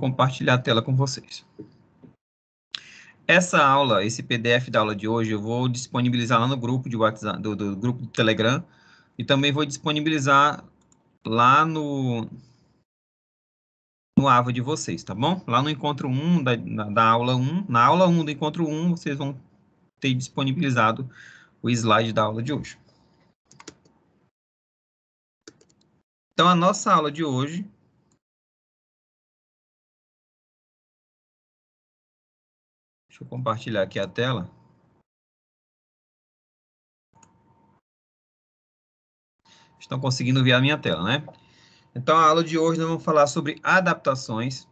compartilhar a tela com vocês. Essa aula, esse PDF da aula de hoje, eu vou disponibilizar lá no grupo de WhatsApp, do grupo do Telegram, e também vou disponibilizar lá no AVA de vocês, tá bom? Lá no encontro 1 da aula 1, na aula 1 do encontro 1, vocês vão ter disponibilizado o slide da aula de hoje. Então, a nossa aula de hoje... Deixa eu compartilhar aqui a tela. Estão conseguindo ver a minha tela, né? Então, a aula de hoje nós vamos falar sobre adaptações,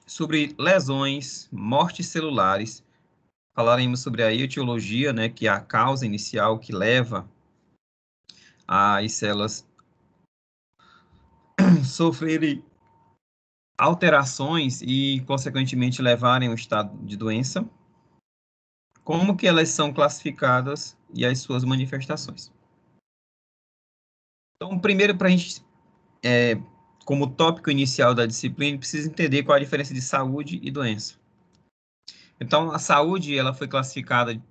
sobre lesões, mortes celulares, falaremos sobre a etiologia, né, que é a causa inicial que leva as células sofrerem alterações e, consequentemente, levarem ao estado de doença, como que elas são classificadas e as suas manifestações. Então, primeiro, para a gente, como tópico inicial da disciplina, precisa entender qual a diferença de saúde e doença. Então, a saúde, ela foi classificada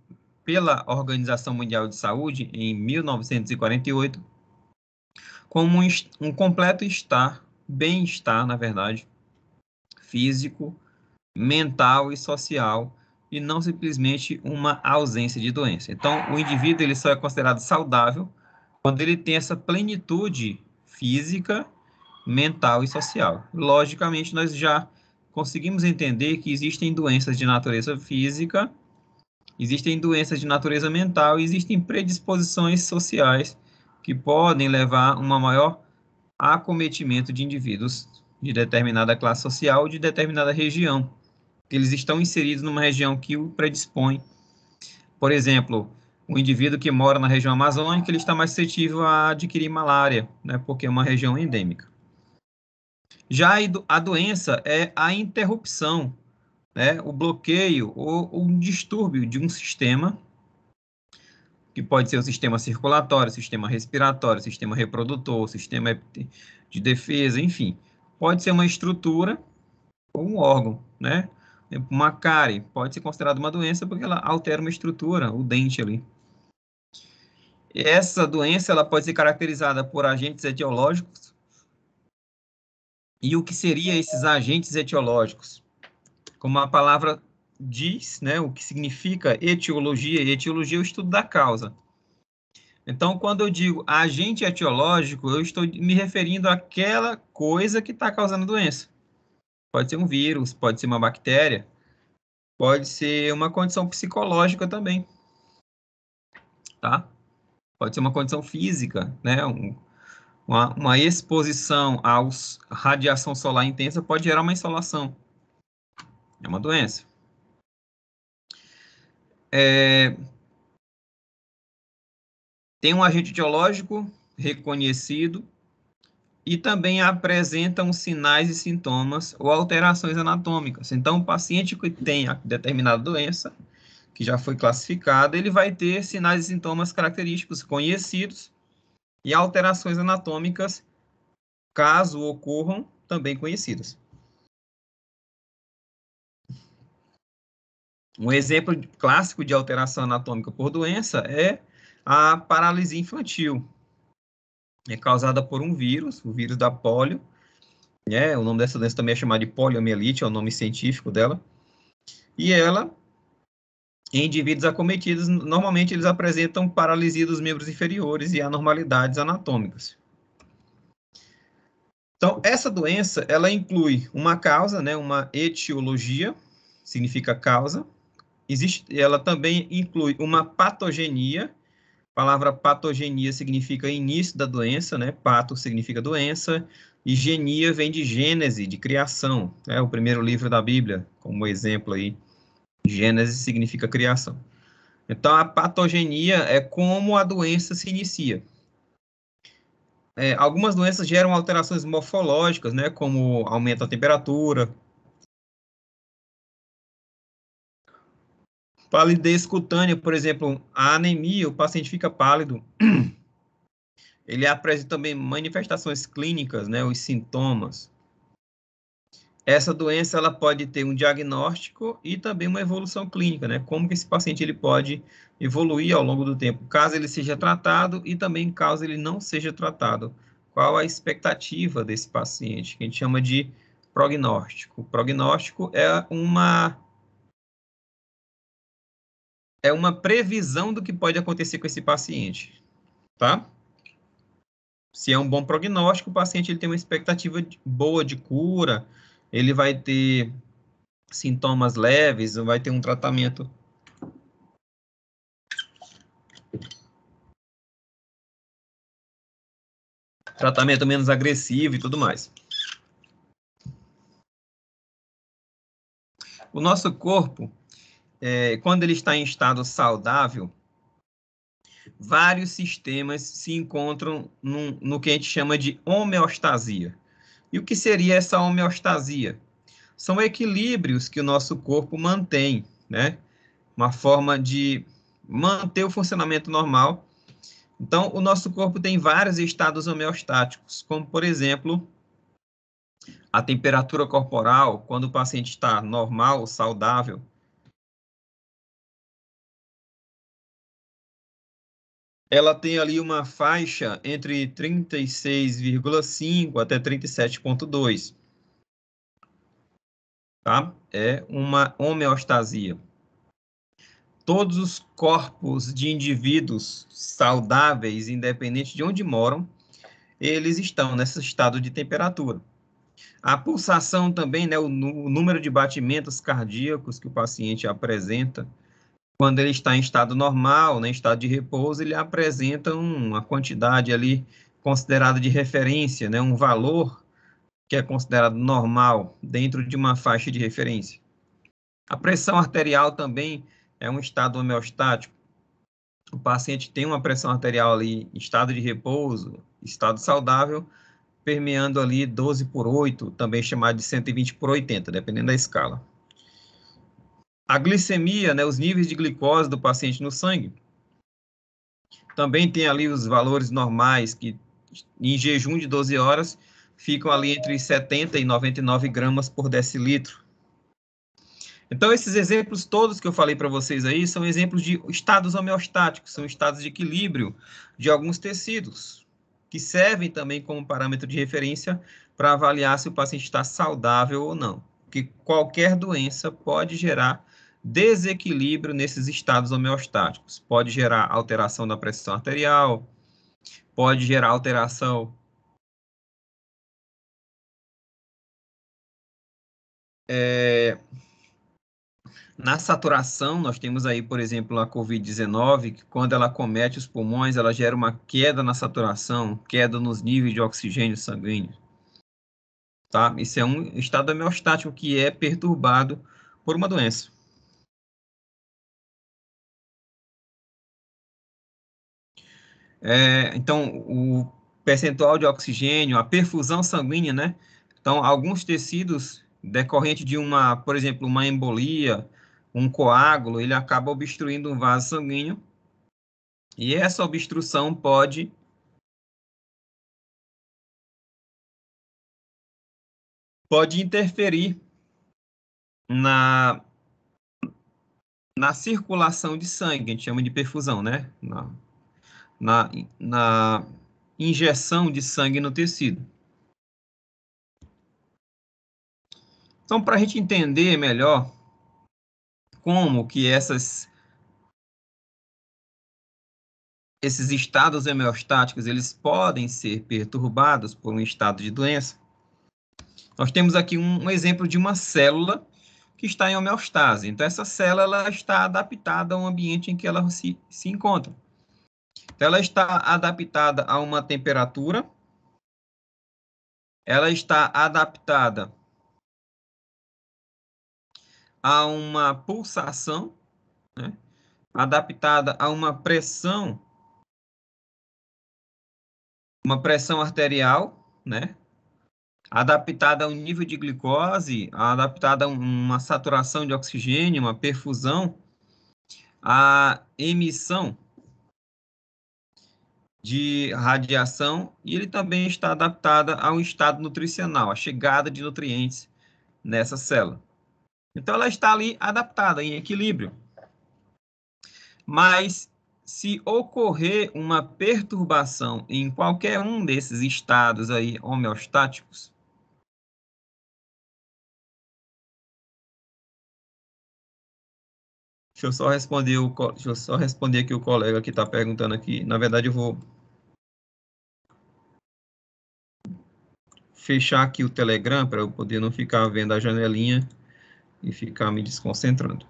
pela Organização Mundial de Saúde em 1948 como um completo bem-estar, na verdade, físico, mental e social, e não simplesmente uma ausência de doença. Então, o indivíduo ele só é considerado saudável quando ele tem essa plenitude física, mental e social. Logicamente, nós já conseguimos entender que existem doenças de natureza física, existem doenças de natureza mental e existem predisposições sociais que podem levar a um maior acometimento de indivíduos de determinada classe social ou de determinada região. Eles estão inseridos numa região que o predispõe. Por exemplo, um indivíduo que mora na região amazônica, ele está mais suscetível a adquirir malária, né, porque é uma região endêmica. Já a doença é a interrupção, né, o bloqueio ou um distúrbio de um sistema, que pode ser o sistema circulatório, sistema respiratório, sistema reprodutor, sistema de defesa, enfim. Pode ser uma estrutura ou um órgão, né? Uma cárie pode ser considerada uma doença porque ela altera uma estrutura, o dente ali. Essa doença ela pode ser caracterizada por agentes etiológicos. E o que seriam esses agentes etiológicos? Como a palavra diz, né, o que significa etiologia? Etiologia é o estudo da causa. Então, quando eu digo agente etiológico, eu estou me referindo àquela coisa que está causando a doença. Pode ser um vírus, pode ser uma bactéria, pode ser uma condição psicológica também, tá? Pode ser uma condição física, né? Uma exposição à radiação solar intensa pode gerar uma insolação. É uma doença. Tem um agente etiológico reconhecido e também apresentam sinais e sintomas ou alterações anatômicas. Então, o paciente que tem a determinada doença, que já foi classificada, ele vai ter sinais e sintomas característicos conhecidos e alterações anatômicas, caso ocorram, também conhecidas. Um exemplo clássico de alteração anatômica por doença é a paralisia infantil. É causada por um vírus, o vírus da polio. O nome dessa doença também é chamado de poliomielite, é o nome científico dela. E ela, em indivíduos acometidos, normalmente eles apresentam paralisia dos membros inferiores e anormalidades anatômicas. Então, essa doença, ela inclui uma causa, né, uma etiologia, significa causa. Ela também inclui uma patogenia. A palavra patogenia significa início da doença, né? Pato significa doença, e genia vem de Gênese, de criação. É o primeiro livro da Bíblia, como exemplo aí. Gênese significa criação. Então, a patogenia é como a doença se inicia. Algumas doenças geram alterações morfológicas, né? Como aumento da temperatura, palidez cutânea, por exemplo, a anemia, o paciente fica pálido. Ele apresenta também manifestações clínicas, né, os sintomas. essa doença ela pode ter um diagnóstico e também uma evolução clínica, né? Como que esse paciente ele pode evoluir ao longo do tempo, caso ele seja tratado e também caso ele não seja tratado. Qual a expectativa desse paciente, que a gente chama de prognóstico. O prognóstico é uma previsão do que pode acontecer com esse paciente, tá? Se é um bom prognóstico, o paciente ele tem uma expectativa boa de cura, ele vai ter sintomas leves, vai ter um tratamento menos agressivo e tudo mais. O nosso corpo, quando ele está em estado saudável, vários sistemas se encontram no que a gente chama de homeostasia. E o que seria essa homeostasia? São equilíbrios que o nosso corpo mantém, né? Uma forma de manter o funcionamento normal. Então, o nosso corpo tem vários estados homeostáticos, como, por exemplo, a temperatura corporal, quando o paciente está normal, saudável, ela tem ali uma faixa entre 36,5 até 37,2, tá? É uma homeostasia. Todos os corpos de indivíduos saudáveis, independente de onde moram, eles estão nesse estado de temperatura. A pulsação também, né, o número de batimentos cardíacos que o paciente apresenta, quando ele está em estado normal, né, em estado de repouso, ele apresenta uma quantidade ali considerada de referência, né, um valor que é considerado normal dentro de uma faixa de referência. A pressão arterial também é um estado homeostático. O paciente tem uma pressão arterial ali em estado de repouso, estado saudável, permeando ali 12/8, também chamado de 120/80, dependendo da escala. A glicemia, né, os níveis de glicose do paciente no sangue, também tem ali os valores normais, que em jejum de 12 horas ficam ali entre 70 e 99 gramas por decilitro. Então, esses exemplos todos que eu falei para vocês aí são exemplos de estados homeostáticos, são estados de equilíbrio de alguns tecidos, que servem também como parâmetro de referência para avaliar se o paciente está saudável ou não. Porque qualquer doença pode gerar desequilíbrio nesses estados homeostáticos. Pode gerar alteração da pressão arterial, pode gerar alteração na saturação. Nós temos aí, por exemplo, a COVID-19, que quando ela acomete os pulmões, ela gera uma queda na saturação, queda nos níveis de oxigênio sanguíneo, tá? Isso é um estado homeostático que é perturbado por uma doença. Então, o percentual de oxigênio, a perfusão sanguínea, né? Então, alguns tecidos decorrente de uma, por exemplo, uma embolia, um coágulo, ele acaba obstruindo um vaso sanguíneo, e essa obstrução pode interferir na, na circulação de sangue, a gente chama de perfusão, né? Na, na injeção de sangue no tecido. Então, para a gente entender melhor como que esses estados homeostáticos eles podem ser perturbados por um estado de doença, nós temos aqui um exemplo de uma célula que está em homeostase. Então, essa célula ela está adaptada ao ambiente em que ela se encontra. Então, ela está adaptada a uma temperatura, ela está adaptada a uma pulsação, né? Adaptada a uma pressão arterial, né? Adaptada a um nível de glicose, adaptada a uma saturação de oxigênio, uma perfusão, a emissão de radiação, e ele também está adaptada ao estado nutricional, a chegada de nutrientes nessa célula. Então, ela está ali adaptada, em equilíbrio. Mas, se ocorrer uma perturbação em qualquer um desses estados aí homeostáticos, deixa eu só responder aqui o colega que está perguntando aqui. Na verdade, eu vou fechar aqui o Telegram para eu poder não ficar vendo a janelinha e ficar me desconcentrando.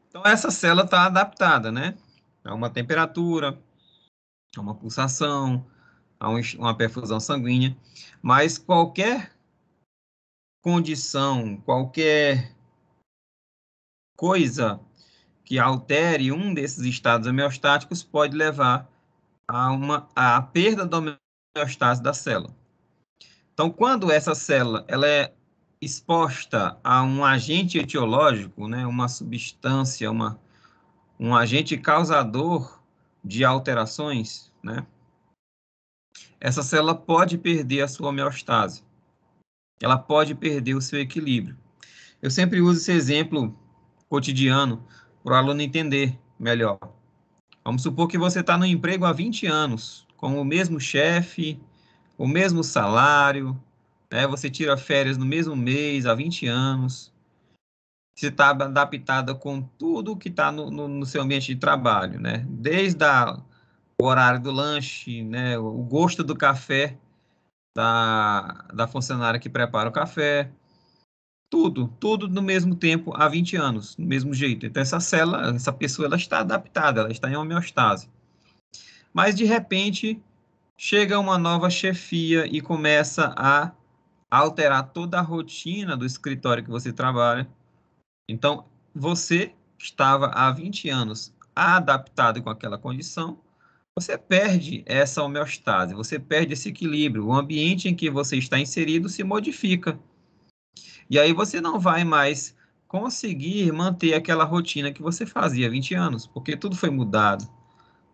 Então, essa célula está adaptada, né? A uma temperatura, a uma pulsação, a uma perfusão sanguínea, mas qualquer condição, qualquer coisa que altere um desses estados homeostáticos pode levar a perda da homeostase da célula. Então, quando essa célula ela é exposta a um agente etiológico, né, uma substância, um agente causador de alterações, né, essa célula pode perder a sua homeostase. Ela pode perder o seu equilíbrio. Eu sempre uso esse exemplo cotidiano para o aluno entender melhor. Vamos supor que você está no emprego há 20 anos, com o mesmo chefe, o mesmo salário, né? Você tira férias no mesmo mês há 20 anos. Você está adaptada com tudo que está no seu ambiente de trabalho, né? Desde o horário do lanche, né? O gosto do café da funcionária que prepara o café, tudo no mesmo tempo há 20 anos, do mesmo jeito. Então, essa célula, essa pessoa, ela está adaptada, ela está em homeostase. Mas, de repente, chega uma nova chefia e começa a alterar toda a rotina do escritório que você trabalha. Então, você estava há 20 anos adaptado com aquela condição, você perde essa homeostase, você perde esse equilíbrio, o ambiente em que você está inserido se modifica. E aí você não vai mais conseguir manter aquela rotina que você fazia há 20 anos, porque tudo foi mudado,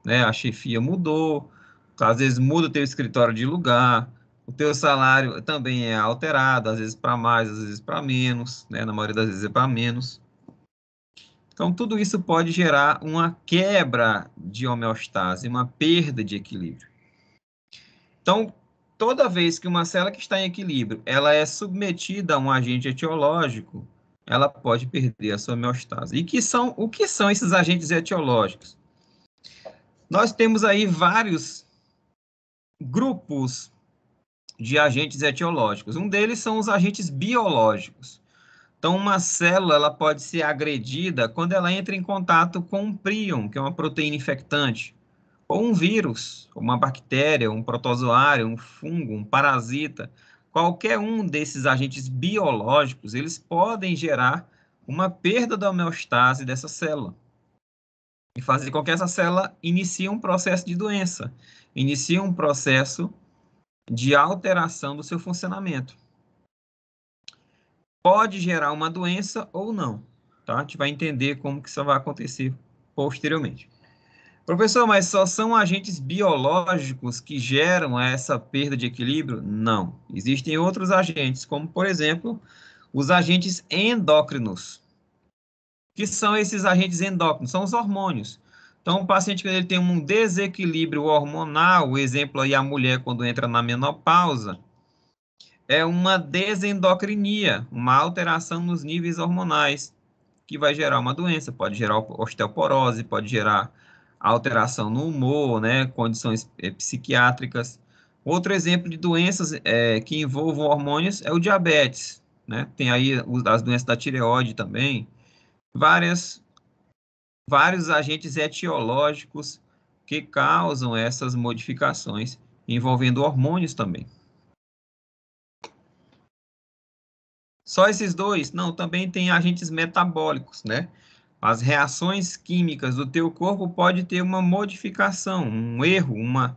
né? A chefia mudou, às vezes muda o teu escritório de lugar, o teu salário também é alterado, às vezes para mais, às vezes para menos, né? Na maioria das vezes é para menos. Então, tudo isso pode gerar uma quebra de homeostase, uma perda de equilíbrio. Então, toda vez que uma célula que está em equilíbrio, ela é submetida a um agente etiológico, ela pode perder a sua homeostase. O que são esses agentes etiológicos? Nós temos aí vários grupos de agentes etiológicos. Um deles são os agentes biológicos. Então, uma célula ela pode ser agredida quando ela entra em contato com um príon, que é uma proteína infectante, ou um vírus, uma bactéria, um protozoário, um fungo, um parasita. Qualquer um desses agentes biológicos, eles podem gerar uma perda da homeostase dessa célula e fazer com que essa célula inicie um processo de doença, inicie um processo de alteração do seu funcionamento. Pode gerar uma doença ou não, tá? A gente vai entender como que isso vai acontecer posteriormente. Professor, mas só são agentes biológicos que geram essa perda de equilíbrio? Não. Existem outros agentes, como, por exemplo, os agentes endócrinos. O que são esses agentes endócrinos? São os hormônios. Então, o paciente, quando ele tem um desequilíbrio hormonal, o exemplo aí, a mulher quando entra na menopausa, é uma desendocrinia, uma alteração nos níveis hormonais, que vai gerar uma doença, pode gerar osteoporose, pode gerar alteração no humor, né, condições psiquiátricas. Outro exemplo de doenças que envolvam hormônios é o diabetes, né? Tem aí as doenças da tireoide também, vários agentes etiológicos que causam essas modificações, envolvendo hormônios também. Só esses dois? Não, também tem agentes metabólicos, né? As reações químicas do teu corpo pode ter uma modificação, um erro, uma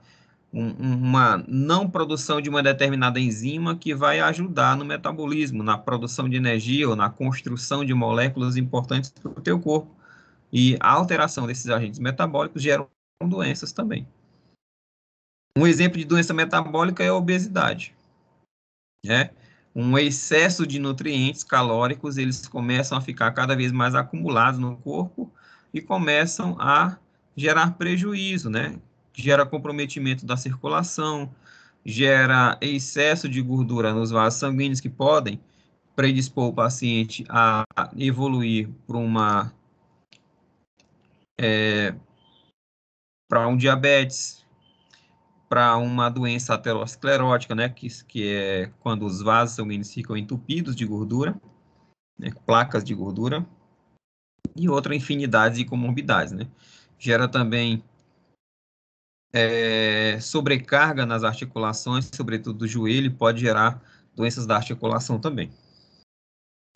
não produção de uma determinada enzima que vai ajudar no metabolismo, na produção de energia ou na construção de moléculas importantes para o teu corpo. E a alteração desses agentes metabólicos geram doenças também. Um exemplo de doença metabólica é a obesidade, né? Um excesso de nutrientes calóricos, eles começam a ficar cada vez mais acumulados no corpo e começam a gerar prejuízo, né? Gera comprometimento da circulação, gera excesso de gordura nos vasos sanguíneos que podem predispor o paciente a evoluir para um diabetes, para uma doença aterosclerótica, né, que é quando os vasos sanguíneos ficam entupidos de gordura, né, placas de gordura, e outra infinidade de comorbidades, né. Gera também sobrecarga nas articulações, sobretudo do joelho, e pode gerar doenças da articulação também.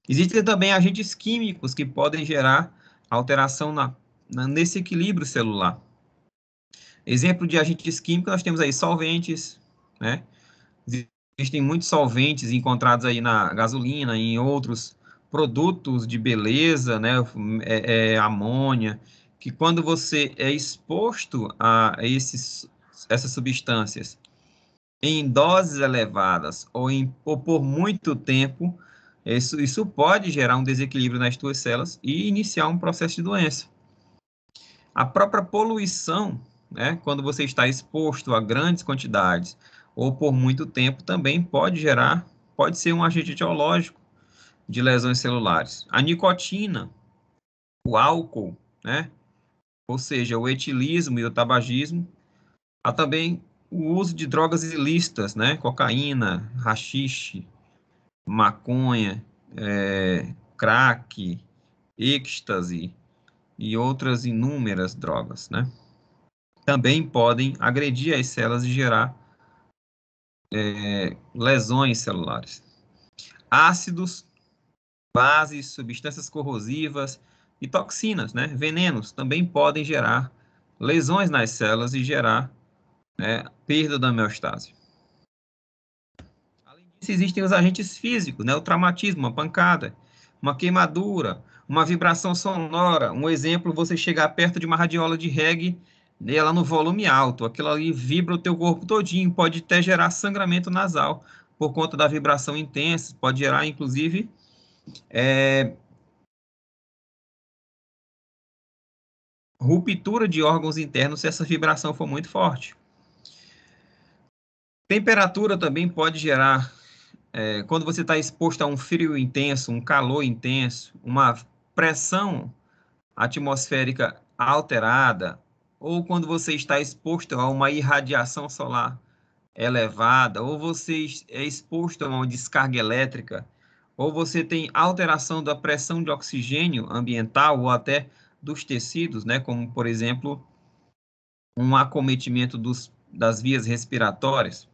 Existem também agentes químicos que podem gerar alteração nesse equilíbrio celular. Exemplo de agentes químicos, nós temos aí solventes, né? Existem muitos solventes encontrados aí na gasolina, em outros produtos de beleza, né? Amônia, que quando você é exposto a essas substâncias em doses elevadas ou por muito tempo, isso pode gerar um desequilíbrio nas tuas células e iniciar um processo de doença. A própria poluição, né, quando você está exposto a grandes quantidades ou por muito tempo, também pode ser um agente etiológico de lesões celulares. A nicotina, o álcool, né, ou seja, o etilismo e o tabagismo. Há também o uso de drogas ilícitas, né, cocaína, haxixe, maconha, crack, êxtase e outras inúmeras drogas, né? Também podem agredir as células e gerar lesões celulares. Ácidos, bases, substâncias corrosivas e toxinas, né, venenos, também podem gerar lesões nas células e gerar, né, perda da homeostase. Além disso, existem os agentes físicos, né, o traumatismo, uma pancada, uma queimadura, uma vibração sonora. Um exemplo, você chegar perto de uma radiola de reggae, ela no volume alto, aquilo ali vibra o teu corpo todinho, pode até gerar sangramento nasal por conta da vibração intensa, pode gerar, inclusive, ruptura de órgãos internos se essa vibração for muito forte. Temperatura também pode gerar, quando você está exposto a um frio intenso, um calor intenso, uma pressão atmosférica alterada, ou quando você está exposto a uma irradiação solar elevada, ou você é exposto a uma descarga elétrica, ou você tem alteração da pressão de oxigênio ambiental ou até dos tecidos, né, como, por exemplo, um acometimento das vias respiratórias.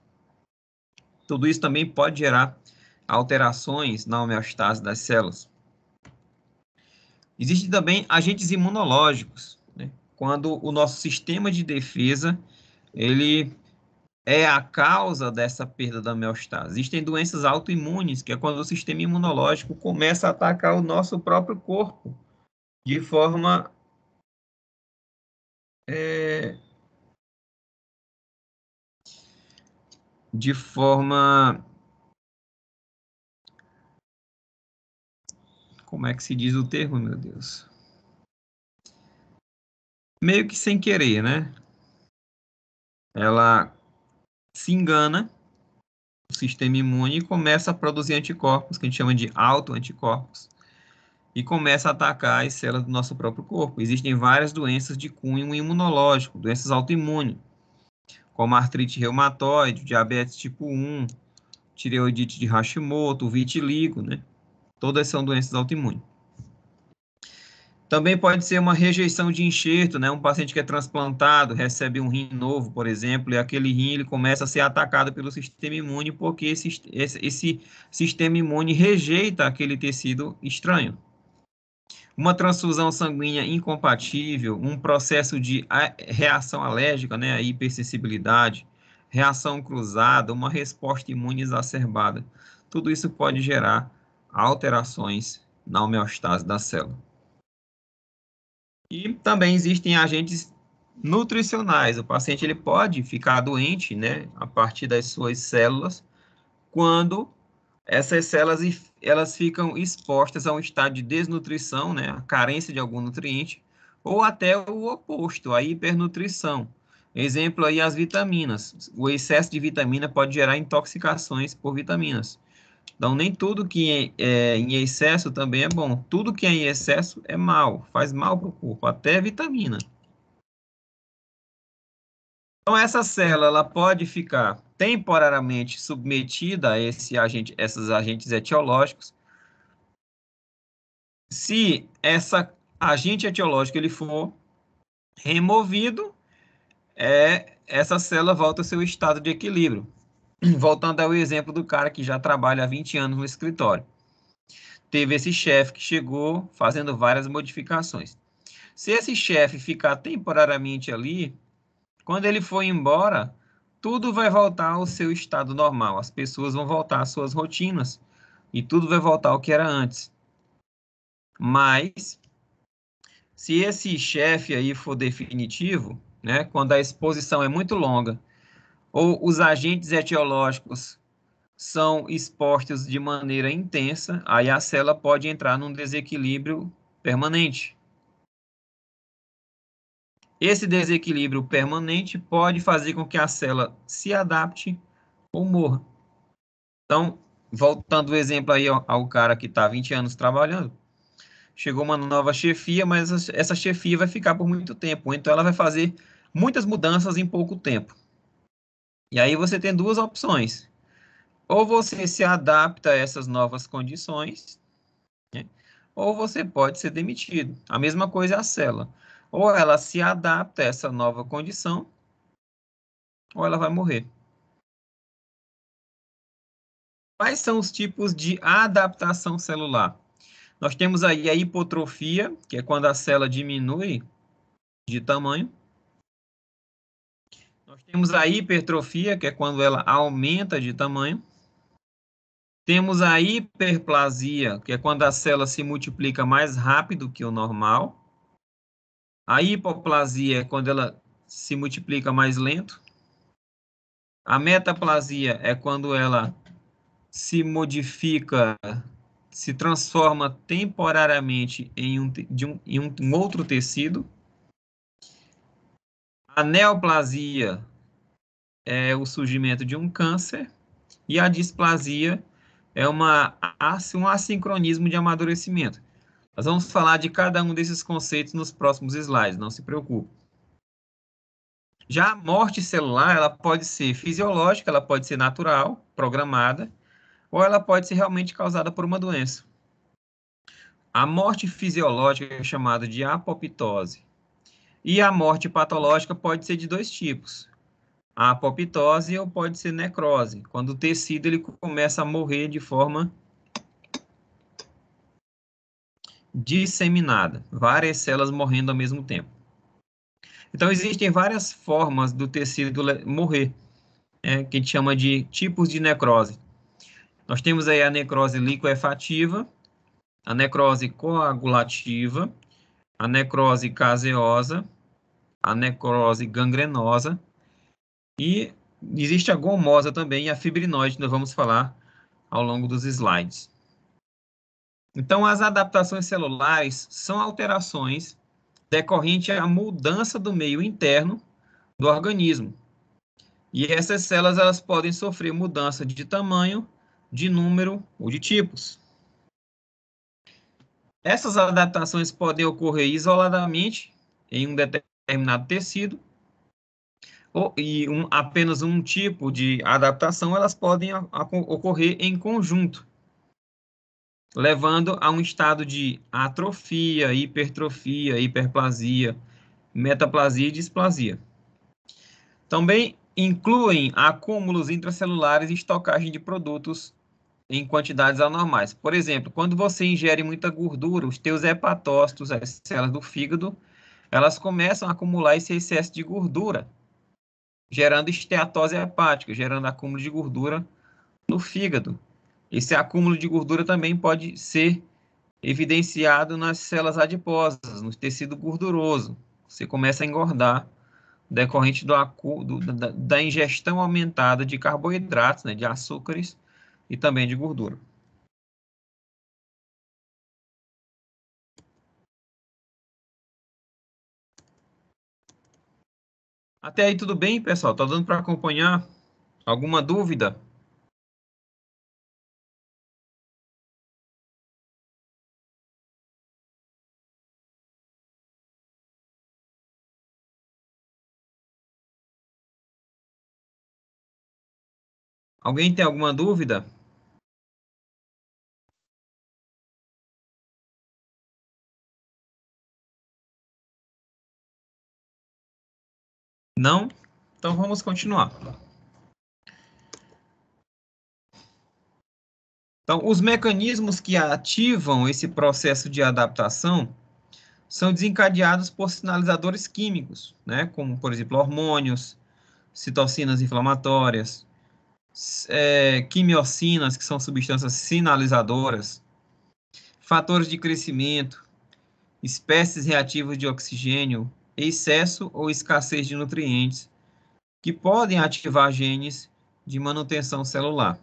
Tudo isso também pode gerar alterações na homeostase das células. Existem também agentes imunológicos, né? Quando o nosso sistema de defesa, ele é a causa dessa perda da homeostase. Existem doenças autoimunes, que é quando o sistema imunológico começa a atacar o nosso próprio corpo de forma de forma como é que se diz o termo, meu Deus? Meio que sem querer, né? Ela se engana o sistema imune e começa a produzir anticorpos, que a gente chama de autoanticorpos, e começa a atacar as células do nosso próprio corpo. Existem várias doenças de cunho imunológico, doenças autoimunes, como artrite reumatoide, diabetes tipo 1, tireoidite de Hashimoto, vitiligo, né? Todas são doenças autoimunes. Também pode ser uma rejeição de enxerto, né? Um paciente que é transplantado, recebe um rim novo, por exemplo, e aquele rim ele começa a ser atacado pelo sistema imune porque esse sistema imune rejeita aquele tecido estranho. Uma transfusão sanguínea incompatível, um processo de reação alérgica, né? A hipersensibilidade, reação cruzada, uma resposta imune exacerbada. Tudo isso pode gerar alterações na homeostase da célula. E também existem agentes nutricionais. O paciente ele pode ficar doente, né, a partir das suas células, quando essas células elas ficam expostas a um estado de desnutrição, né, a carência de algum nutriente, ou até o oposto, a hipernutrição. Exemplo aí, as vitaminas. O excesso de vitamina pode gerar intoxicações por vitaminas. Então, nem tudo que é em excesso também é bom. Tudo que é em excesso é mal, faz mal para o corpo, até vitamina. Então, essa célula ela pode ficar temporariamente submetida a esses agentes etiológicos. Se essa agente etiológico ele for removido, essa célula volta ao seu estado de equilíbrio. Voltando ao exemplo do cara que já trabalha há 20 anos no escritório. Teve esse chefe que chegou fazendo várias modificações. Se esse chefe ficar temporariamente ali, quando ele for embora, tudo vai voltar ao seu estado normal. As pessoas vão voltar às suas rotinas e tudo vai voltar ao que era antes. Mas, se esse chefe aí for definitivo, né, quando a exposição é muito longa, ou os agentes etiológicos são expostos de maneira intensa, aí a célula pode entrar num desequilíbrio permanente. Esse desequilíbrio permanente pode fazer com que a célula se adapte ou morra. Então, voltando o exemplo aí ao cara que está 20 anos trabalhando, chegou uma nova chefia, mas essa chefia vai ficar por muito tempo, então ela vai fazer muitas mudanças em pouco tempo. E aí você tem duas opções. Ou você se adapta a essas novas condições, né? Ou você pode ser demitido. A mesma coisa é a célula. Ou ela se adapta a essa nova condição, ou ela vai morrer. Quais são os tipos de adaptação celular? Nós temos aí a hipotrofia, que é quando a célula diminui de tamanho. Nós temos a hipertrofia, que é quando ela aumenta de tamanho. Temos a hiperplasia, que é quando a célula se multiplica mais rápido que o normal. A hipoplasia é quando ela se multiplica mais lento. A metaplasia é quando ela se modifica, se transforma temporariamente em um outro tecido. A neoplasia é o surgimento de um câncer. E a displasia é um assincronismo de amadurecimento. Nós vamos falar de cada um desses conceitos nos próximos slides, não se preocupe. Já a morte celular, ela pode ser fisiológica, ela pode ser natural, programada, ou ela pode ser realmente causada por uma doença. A morte fisiológica é chamada de apoptose. E a morte patológica pode ser de dois tipos. A apoptose ou pode ser necrose, quando o tecido ele começa a morrer de forma disseminada, várias células morrendo ao mesmo tempo. Então, existem várias formas do tecido morrer, que a gente chama de tipos de necrose. Nós temos aí a necrose liquefativa, a necrose coagulativa, a necrose caseosa, a necrose gangrenosa e existe a gomosa também e a fibrinoide, que nós vamos falar ao longo dos slides. Então, as adaptações celulares são alterações decorrentes à mudança do meio interno do organismo. E essas células elas podem sofrer mudança de tamanho, de número ou de tipos. Essas adaptações podem ocorrer isoladamente em um determinado tecido, apenas um tipo de adaptação, elas podem ocorrer em conjunto, levando a um estado de atrofia, hipertrofia, hiperplasia, metaplasia e displasia. Também incluem acúmulos intracelulares e estocagem de produtos em quantidades anormais. Por exemplo, quando você ingere muita gordura, os teus hepatócitos, as células do fígado, elas começam a acumular esse excesso de gordura, gerando esteatose hepática, gerando acúmulo de gordura no fígado. Esse acúmulo de gordura também pode ser evidenciado nas células adiposas, no tecido gorduroso. Você começa a engordar decorrente da ingestão aumentada de carboidratos, né, de açúcares e também de gordura. Até aí tudo bem, pessoal? Tá dando para acompanhar? Alguma dúvida? Alguém tem alguma dúvida? Não? Então vamos continuar. Então, os mecanismos que ativam esse processo de adaptação são desencadeados por sinalizadores químicos, né? Como, por exemplo, hormônios, citocinas inflamatórias, quimiocinas, que são substâncias sinalizadoras, fatores de crescimento, espécies reativas de oxigênio, excesso ou escassez de nutrientes, que podem ativar genes de manutenção celular.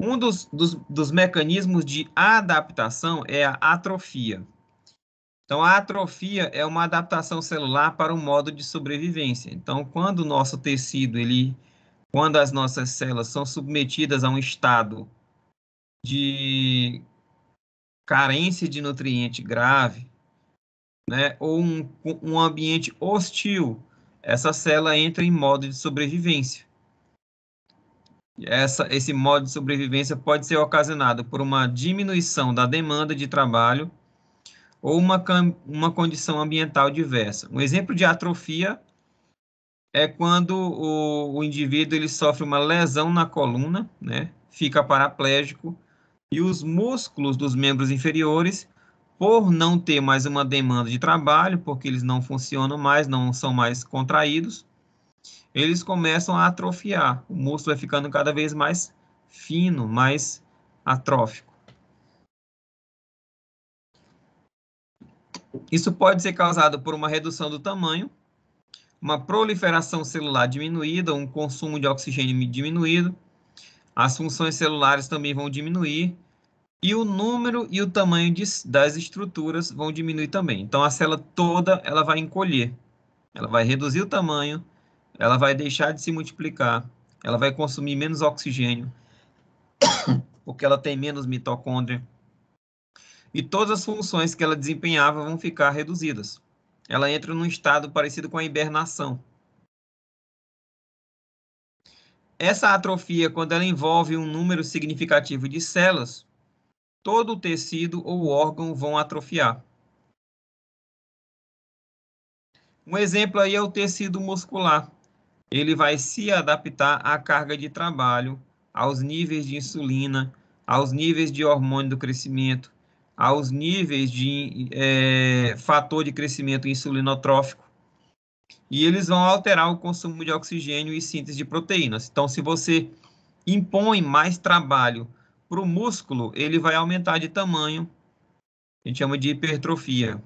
Um dos mecanismos de adaptação é a atrofia. Então, a atrofia é uma adaptação celular para um modo de sobrevivência. Então, quando o nosso tecido, quando as nossas células são submetidas a um estado de carência de nutriente grave, né, ou um ambiente hostil, essa célula entra em modo de sobrevivência. Esse modo de sobrevivência pode ser ocasionado por uma diminuição da demanda de trabalho ou uma condição ambiental diversa. Um exemplo de atrofia é quando o indivíduo ele sofre uma lesão na coluna, né, fica paraplégico, e os músculos dos membros inferiores, por não ter mais uma demanda de trabalho, porque eles não funcionam mais, não são mais contraídos, eles começam a atrofiar. O músculo vai ficando cada vez mais fino, mais atrófico. Isso pode ser causado por uma redução do tamanho, uma proliferação celular diminuída, um consumo de oxigênio diminuído, as funções celulares também vão diminuir, e o número e o tamanho das estruturas vão diminuir também. Então, a célula toda ela vai encolher, ela vai reduzir o tamanho, ela vai deixar de se multiplicar, ela vai consumir menos oxigênio, porque ela tem menos mitocôndria, e todas as funções que ela desempenhava vão ficar reduzidas. Ela entra num estado parecido com a hibernação. Essa atrofia, quando ela envolve um número significativo de células, todo o tecido ou órgão vão atrofiar. Um exemplo aí é o tecido muscular. Ele vai se adaptar à carga de trabalho, aos níveis de insulina, aos níveis de hormônio do crescimento, aos níveis de fator de crescimento insulinotrófico. E eles vão alterar o consumo de oxigênio e síntese de proteínas. Então, se você impõe mais trabalho para o músculo, ele vai aumentar de tamanho, a gente chama de hipertrofia.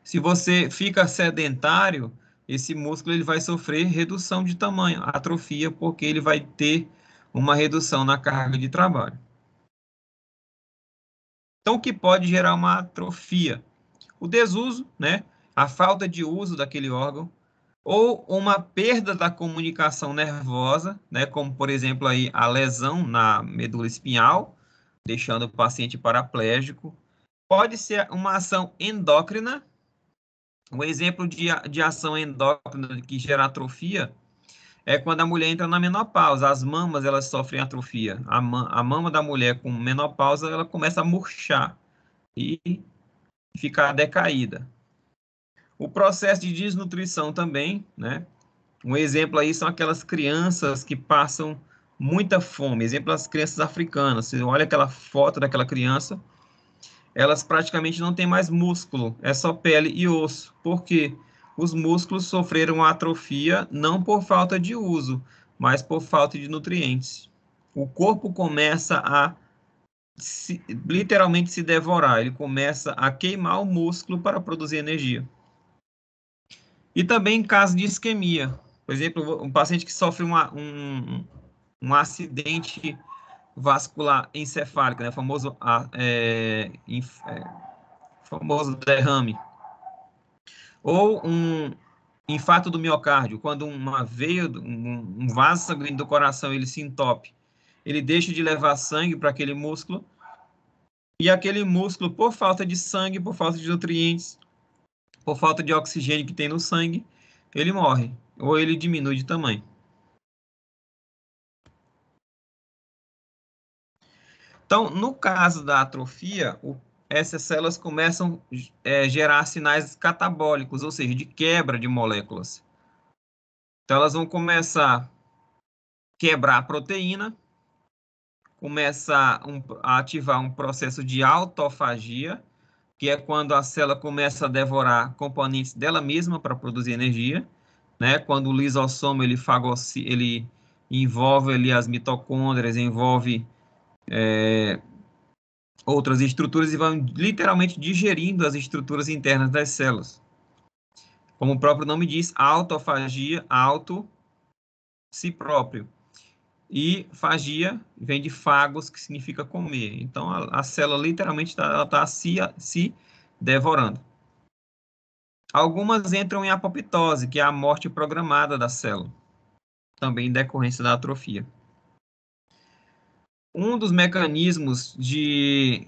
Se você fica sedentário, esse músculo ele vai sofrer redução de tamanho, atrofia, porque ele vai ter uma redução na carga de trabalho. Então, o que pode gerar uma atrofia? O desuso, né? A falta de uso daquele órgão, ou uma perda da comunicação nervosa, né? Como, por exemplo, aí, a lesão na medula espinhal, deixando o paciente paraplégico. Pode ser uma ação endócrina. Um exemplo de ação endócrina que gera atrofia é quando a mulher entra na menopausa. As mamas, elas sofrem atrofia. A mama da mulher com menopausa, ela começa a murchar e ficar decaída. O processo de desnutrição também, né? Um exemplo aí são aquelas crianças que passam muita fome. Exemplo, as crianças africanas. Você olha aquela foto daquela criança, elas praticamente não têm mais músculo, é só pele e osso. Por quê? Os músculos sofreram atrofia não por falta de uso, mas por falta de nutrientes. O corpo começa a literalmente se devorar, ele começa a queimar o músculo para produzir energia. E também em caso de isquemia. Por exemplo, um paciente que sofre um acidente vascular encefálico, né? Famoso derrame. Ou um infarto do miocárdio, quando uma veia, um vaso sanguíneo do coração, ele se entope, ele deixa de levar sangue para aquele músculo, e aquele músculo, por falta de sangue, por falta de nutrientes, por falta de oxigênio que tem no sangue, ele morre, ou ele diminui de tamanho. Então, no caso da atrofia, essas células começam a gerar sinais catabólicos, ou seja, de quebra de moléculas. Então, elas vão começar a quebrar a proteína, começar a ativar um processo de autofagia, que é quando a célula começa a devorar componentes dela mesma para produzir energia, né? Quando o lisossomo ele envolve ali as mitocôndrias, envolve outras estruturas e vão literalmente digerindo as estruturas internas das células. Como o próprio nome diz, autofagia, auto, si próprio. E fagia vem de fagos, que significa comer. Então, a célula literalmente está se devorando. Algumas entram em apoptose, que é a morte programada da célula, também em decorrência da atrofia. Um dos mecanismos de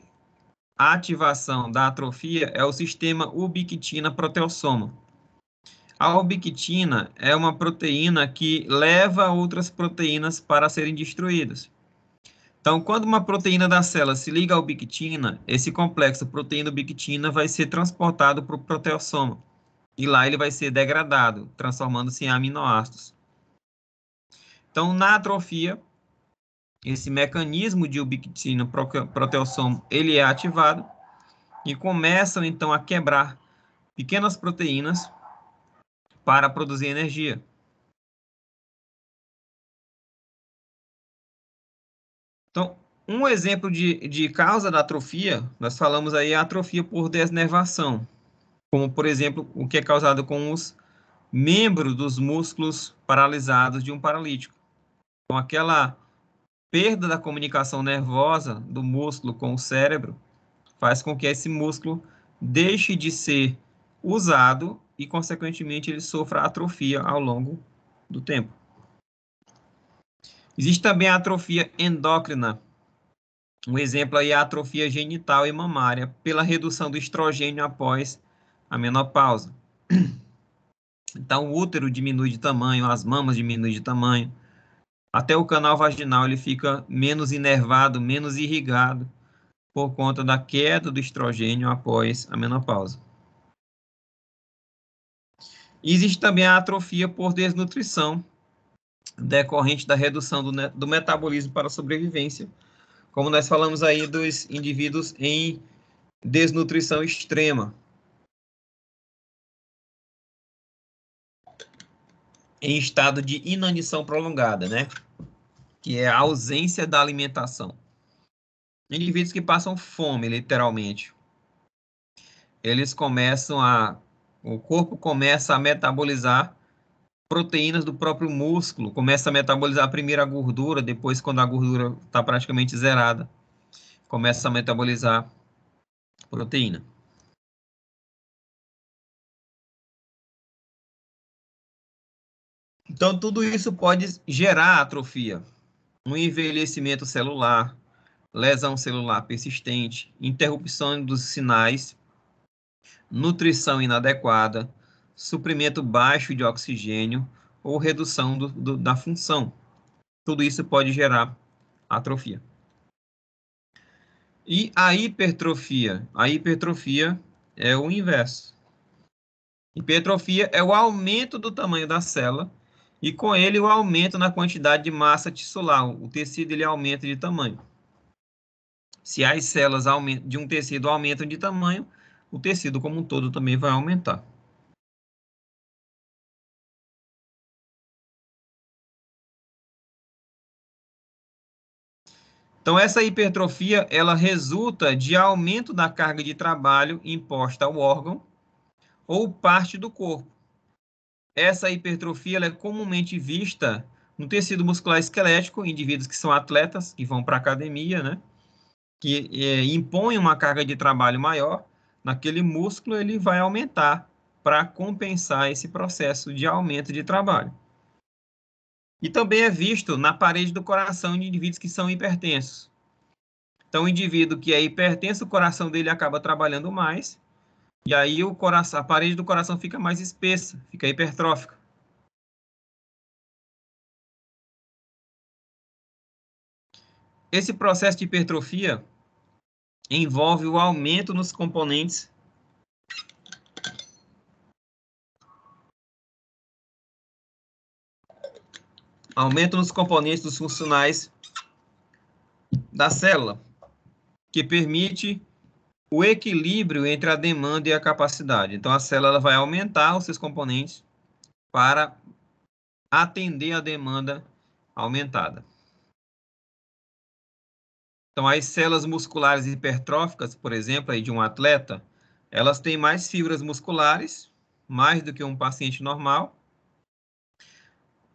ativação da atrofia é o sistema ubiquitina-proteossoma. A ubiquitina é uma proteína que leva outras proteínas para serem destruídas. Então, quando uma proteína da célula se liga à ubiquitina, esse complexo proteína-ubiquitina vai ser transportado para o proteossoma. E lá ele vai ser degradado, transformando-se em aminoácidos. Então, na atrofia, esse mecanismo de ubiquitina-proteossoma, ele é ativado e começam, então, a quebrar pequenas proteínas para produzir energia. Então, um exemplo de causa da atrofia, nós falamos aí a atrofia por desnervação, como, por exemplo, o que é causado com os membros dos músculos paralisados de um paralítico. Com aquela perda da comunicação nervosa do músculo com o cérebro, faz com que esse músculo deixe de ser usado e, consequentemente, ele sofra atrofia ao longo do tempo. Existe também a atrofia endócrina. Um exemplo aí é a atrofia genital e mamária, pela redução do estrogênio após a menopausa. Então, o útero diminui de tamanho, as mamas diminuem de tamanho, até o canal vaginal ele fica menos inervado, menos irrigado, por conta da queda do estrogênio após a menopausa. E existe também a atrofia por desnutrição, decorrente da redução do metabolismo para a sobrevivência, como nós falamos aí dos indivíduos em desnutrição extrema, em estado de inanição prolongada, né? Que é a ausência da alimentação. Indivíduos que passam fome, literalmente. O corpo começa a metabolizar proteínas do próprio músculo, começa a metabolizar primeiro a gordura, depois, quando a gordura está praticamente zerada, começa a metabolizar proteína. Então, tudo isso pode gerar atrofia, um envelhecimento celular, lesão celular persistente, interrupção dos sinais, nutrição inadequada, suprimento baixo de oxigênio ou redução da função. Tudo isso pode gerar atrofia. E a hipertrofia? A hipertrofia é o inverso. Hipertrofia é o aumento do tamanho da célula e com ele o aumento na quantidade de massa tissular. O tecido ele aumenta de tamanho. Se as células de um tecido aumentam de tamanho, o tecido como um todo também vai aumentar. Então, essa hipertrofia, ela resulta de aumento da carga de trabalho imposta ao órgão ou parte do corpo. essa hipertrofia ela é comumente vista no tecido muscular esquelético, indivíduos que são atletas, que vão para a academia, né? Que impõem uma carga de trabalho maior, naquele músculo ele vai aumentar para compensar esse processo de aumento de trabalho. E também é visto na parede do coração de indivíduos que são hipertensos. Então, o indivíduo que é hipertenso, o coração dele acaba trabalhando mais, e aí o coração, a parede do coração fica mais espessa, fica hipertrófica. Esse processo de hipertrofia envolve o aumento nos componentes dos funcionais da célula, que permite o equilíbrio entre a demanda e a capacidade. Então, a célula vai aumentar os seus componentes para atender a demanda aumentada. Então, as células musculares hipertróficas, por exemplo, aí de um atleta, elas têm mais fibras musculares, mais do que um paciente normal.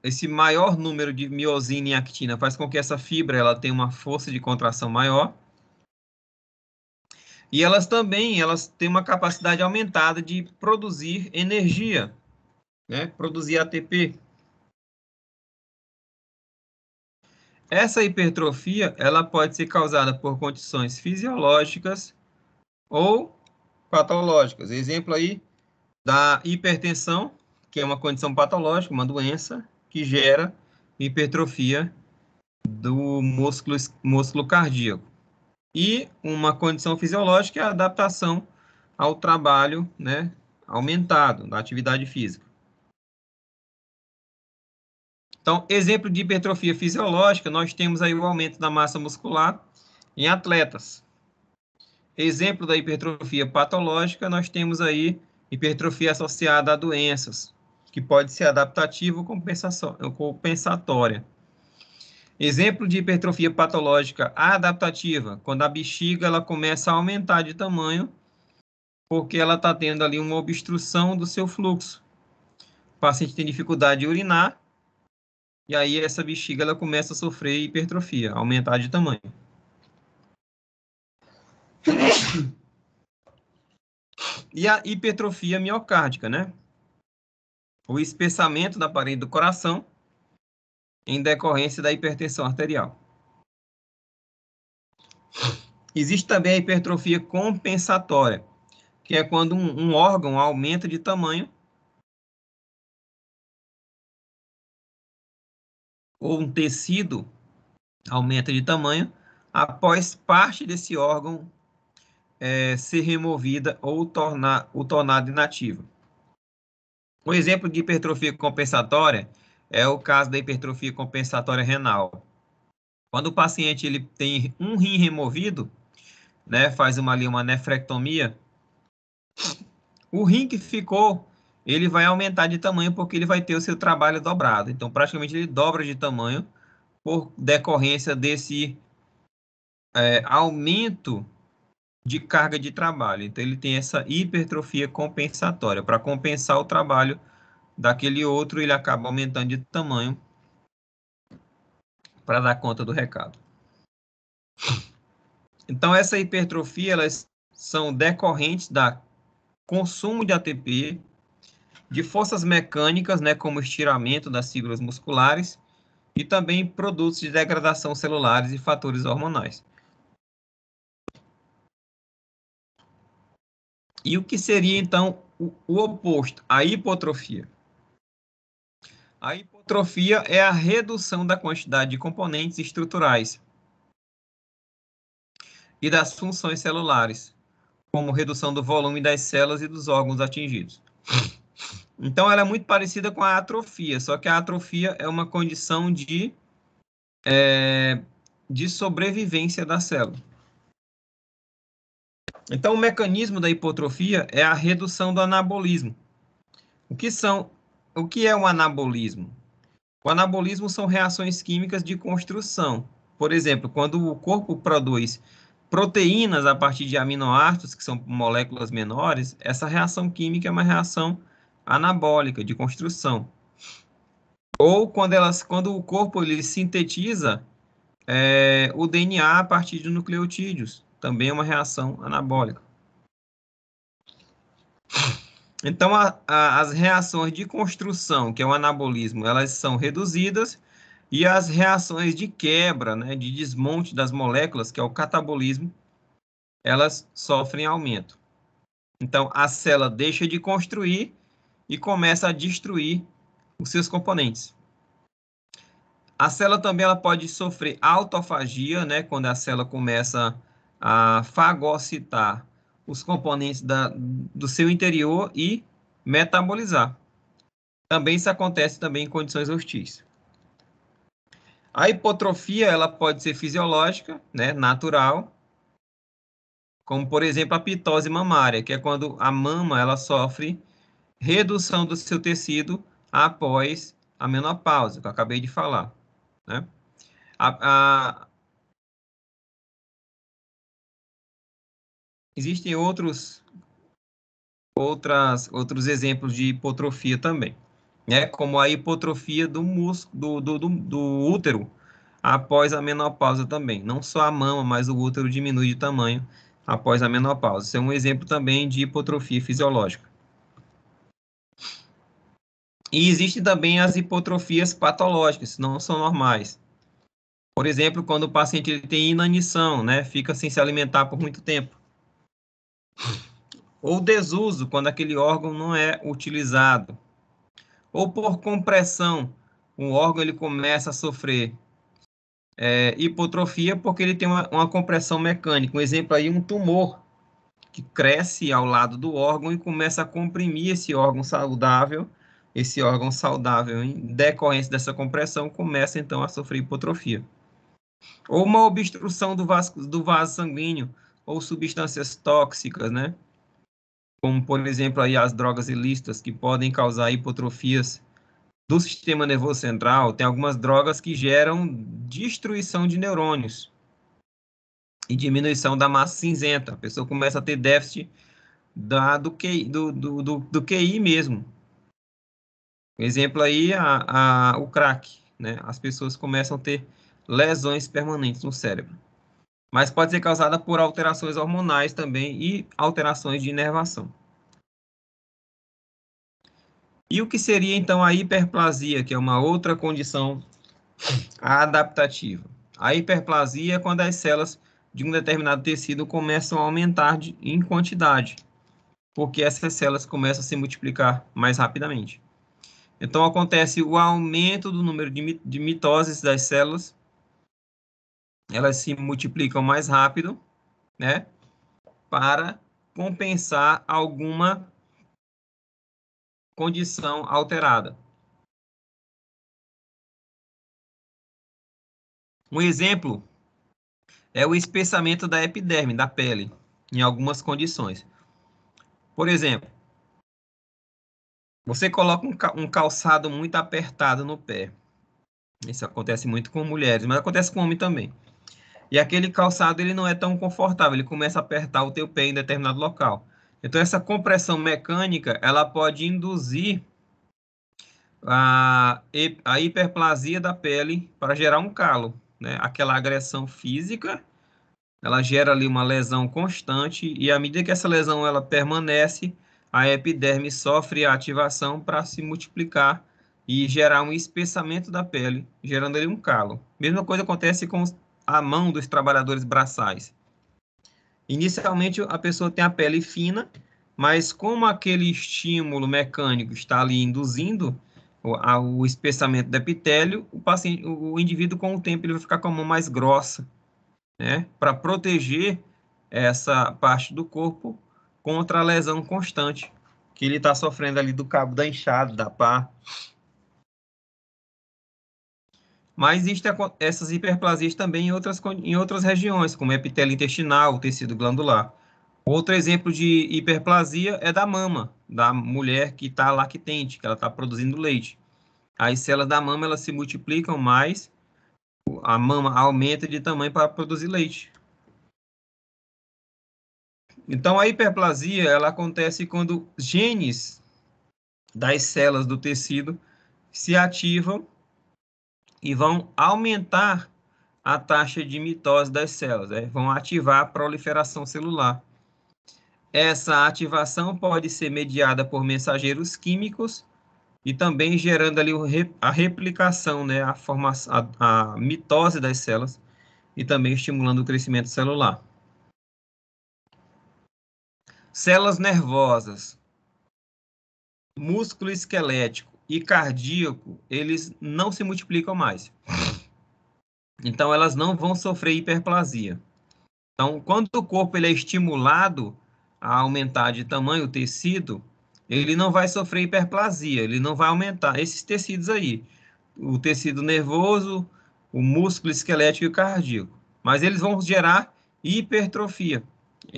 Esse maior número de miosina e actina faz com que essa fibra ela tenha uma força de contração maior. E elas têm uma capacidade aumentada de produzir energia, né? Produzir ATP. Essa hipertrofia, ela pode ser causada por condições fisiológicas ou patológicas. Exemplo aí da hipertensão, que é uma condição patológica, uma doença que gera hipertrofia do músculo cardíaco. E uma condição fisiológica é a adaptação ao trabalho, né, aumentado, da atividade física. Então, exemplo de hipertrofia fisiológica, nós temos aí o aumento da massa muscular em atletas. Exemplo da hipertrofia patológica, nós temos aí hipertrofia associada a doenças, que pode ser adaptativa ou compensatória. Exemplo de hipertrofia patológica adaptativa, quando a bexiga ela começa a aumentar de tamanho, porque ela está tendo ali uma obstrução do seu fluxo. O paciente tem dificuldade de urinar, e aí essa bexiga ela começa a sofrer hipertrofia, aumentar de tamanho. E a hipertrofia miocárdica, né? O espessamento da parede do coração em decorrência da hipertensão arterial. Existe também a hipertrofia compensatória, que é quando um órgão aumenta de tamanho ou um tecido aumenta de tamanho após parte desse órgão ser removida ou tornado inativo. Um exemplo de hipertrofia compensatória é o caso da hipertrofia compensatória renal. Quando o paciente ele tem um rim removido, né, faz uma nefrectomia, o rim que ficou, ele vai aumentar de tamanho porque ele vai ter o seu trabalho dobrado. Então, praticamente ele dobra de tamanho por decorrência desse aumento de carga de trabalho. Então, ele tem essa hipertrofia compensatória. Para compensar o trabalho daquele outro, ele acaba aumentando de tamanho para dar conta do recado. Então, essa hipertrofia, elas são decorrentes da consumo de ATP, de forças mecânicas, né, como estiramento das fibras musculares, e também produtos de degradação celulares e fatores hormonais. E o que seria, então, o oposto, a hipotrofia? A hipotrofia é a redução da quantidade de componentes estruturais e das funções celulares, como redução do volume das células e dos órgãos atingidos. Então, ela é muito parecida com a atrofia, só que a atrofia é uma condição de sobrevivência da célula. Então, o mecanismo da hipotrofia é a redução do anabolismo. O que é o anabolismo? O anabolismo são reações químicas de construção. Por exemplo, quando o corpo produz proteínas a partir de aminoácidos, que são moléculas menores, essa reação química é uma reação anabólica de construção. Ou quando o corpo ele sintetiza o DNA a partir de nucleotídeos, também é uma reação anabólica. Então, as reações de construção, que é o anabolismo, elas são reduzidas, e as reações de quebra, né, de desmonte das moléculas, que é o catabolismo, elas sofrem aumento. Então, a célula deixa de construir e começa a destruir os seus componentes. A célula também ela pode sofrer autofagia, né, quando a célula começa a fagocitar os componentes do seu interior e metabolizar. Também isso acontece também em condições hostis. A hipotrofia ela pode ser fisiológica, né, natural, como por exemplo a pitose mamária, que é quando a mama ela sofre redução do seu tecido após a menopausa, que eu acabei de falar, né? Existem outros exemplos de hipotrofia também, né? Como a hipotrofia do músculo do útero após a menopausa também. Não só a mama, mas o útero diminui de tamanho após a menopausa. Isso é um exemplo também de hipotrofia fisiológica. E existem também as hipotrofias patológicas, não são normais. Por exemplo, quando o paciente ele tem inanição, né? Fica sem se alimentar por muito tempo. Ou desuso, quando aquele órgão não é utilizado. Ou por compressão, o órgão ele começa a sofrer hipotrofia porque ele tem uma compressão mecânica. Um exemplo aí, um tumor que cresce ao lado do órgão e começa a comprimir esse órgão saudável, em decorrência dessa compressão, começa então a sofrer hipotrofia. Ou uma obstrução do vaso sanguíneo, ou substâncias tóxicas, né? Como, por exemplo, aí as drogas ilícitas, que podem causar hipotrofias do sistema nervoso central. Tem algumas drogas que geram destruição de neurônios e diminuição da massa cinzenta. A pessoa começa a ter déficit do QI mesmo. Exemplo aí, o crack, né? As pessoas começam a ter lesões permanentes no cérebro. Mas pode ser causada por alterações hormonais também e alterações de inervação. E o que seria, então, a hiperplasia, que é uma outra condição adaptativa? A hiperplasia é quando as células de um determinado tecido começam a aumentar em quantidade, porque essas células começam a se multiplicar mais rapidamente. Então, acontece o aumento do número de mitoses das células, elas se multiplicam mais rápido, né, para compensar alguma condição alterada. Um exemplo é o espessamento da epiderme, da pele, em algumas condições. Por exemplo, você coloca um calçado muito apertado no pé. Isso acontece muito com mulheres, mas acontece com homem também. E aquele calçado ele não é tão confortável, ele começa a apertar o teu pé em determinado local. Então essa compressão mecânica, ela pode induzir a hiperplasia da pele para gerar um calo, né? Aquela agressão física, ela gera ali uma lesão constante e à medida que essa lesão ela permanece, a epiderme sofre a ativação para se multiplicar e gerar um espessamento da pele, gerando ali um calo. Mesma coisa acontece com a mão dos trabalhadores braçais. Inicialmente a pessoa tem a pele fina, mas como aquele estímulo mecânico está ali induzindo o espessamento do epitélio, o indivíduo com o tempo ele vai ficar com a mão mais grossa, né, para proteger essa parte do corpo contra a lesão constante que ele está sofrendo ali do cabo da inchada, da pá. Mas existem essas hiperplasias também em outras regiões, como epitélio intestinal, tecido glandular. Outro exemplo de hiperplasia é da mama, da mulher que está lactente, que ela está produzindo leite. As células da mama elas se multiplicam mais, a mama aumenta de tamanho para produzir leite. Então, a hiperplasia ela acontece quando genes das células do tecido se ativam e vão aumentar a taxa de mitose das células, vão ativar a proliferação celular. Essa ativação pode ser mediada por mensageiros químicos e também gerando ali a replicação, né, a mitose das células e também estimulando o crescimento celular. Células nervosas, músculo esquelético e cardíaco, eles não se multiplicam mais. Então, elas não vão sofrer hiperplasia. Então, quando o corpo ele é estimulado a aumentar de tamanho o tecido, ele não vai sofrer hiperplasia, ele não vai aumentar esses tecidos aí, o tecido nervoso, o músculo esquelético e o cardíaco. Mas eles vão gerar hipertrofia.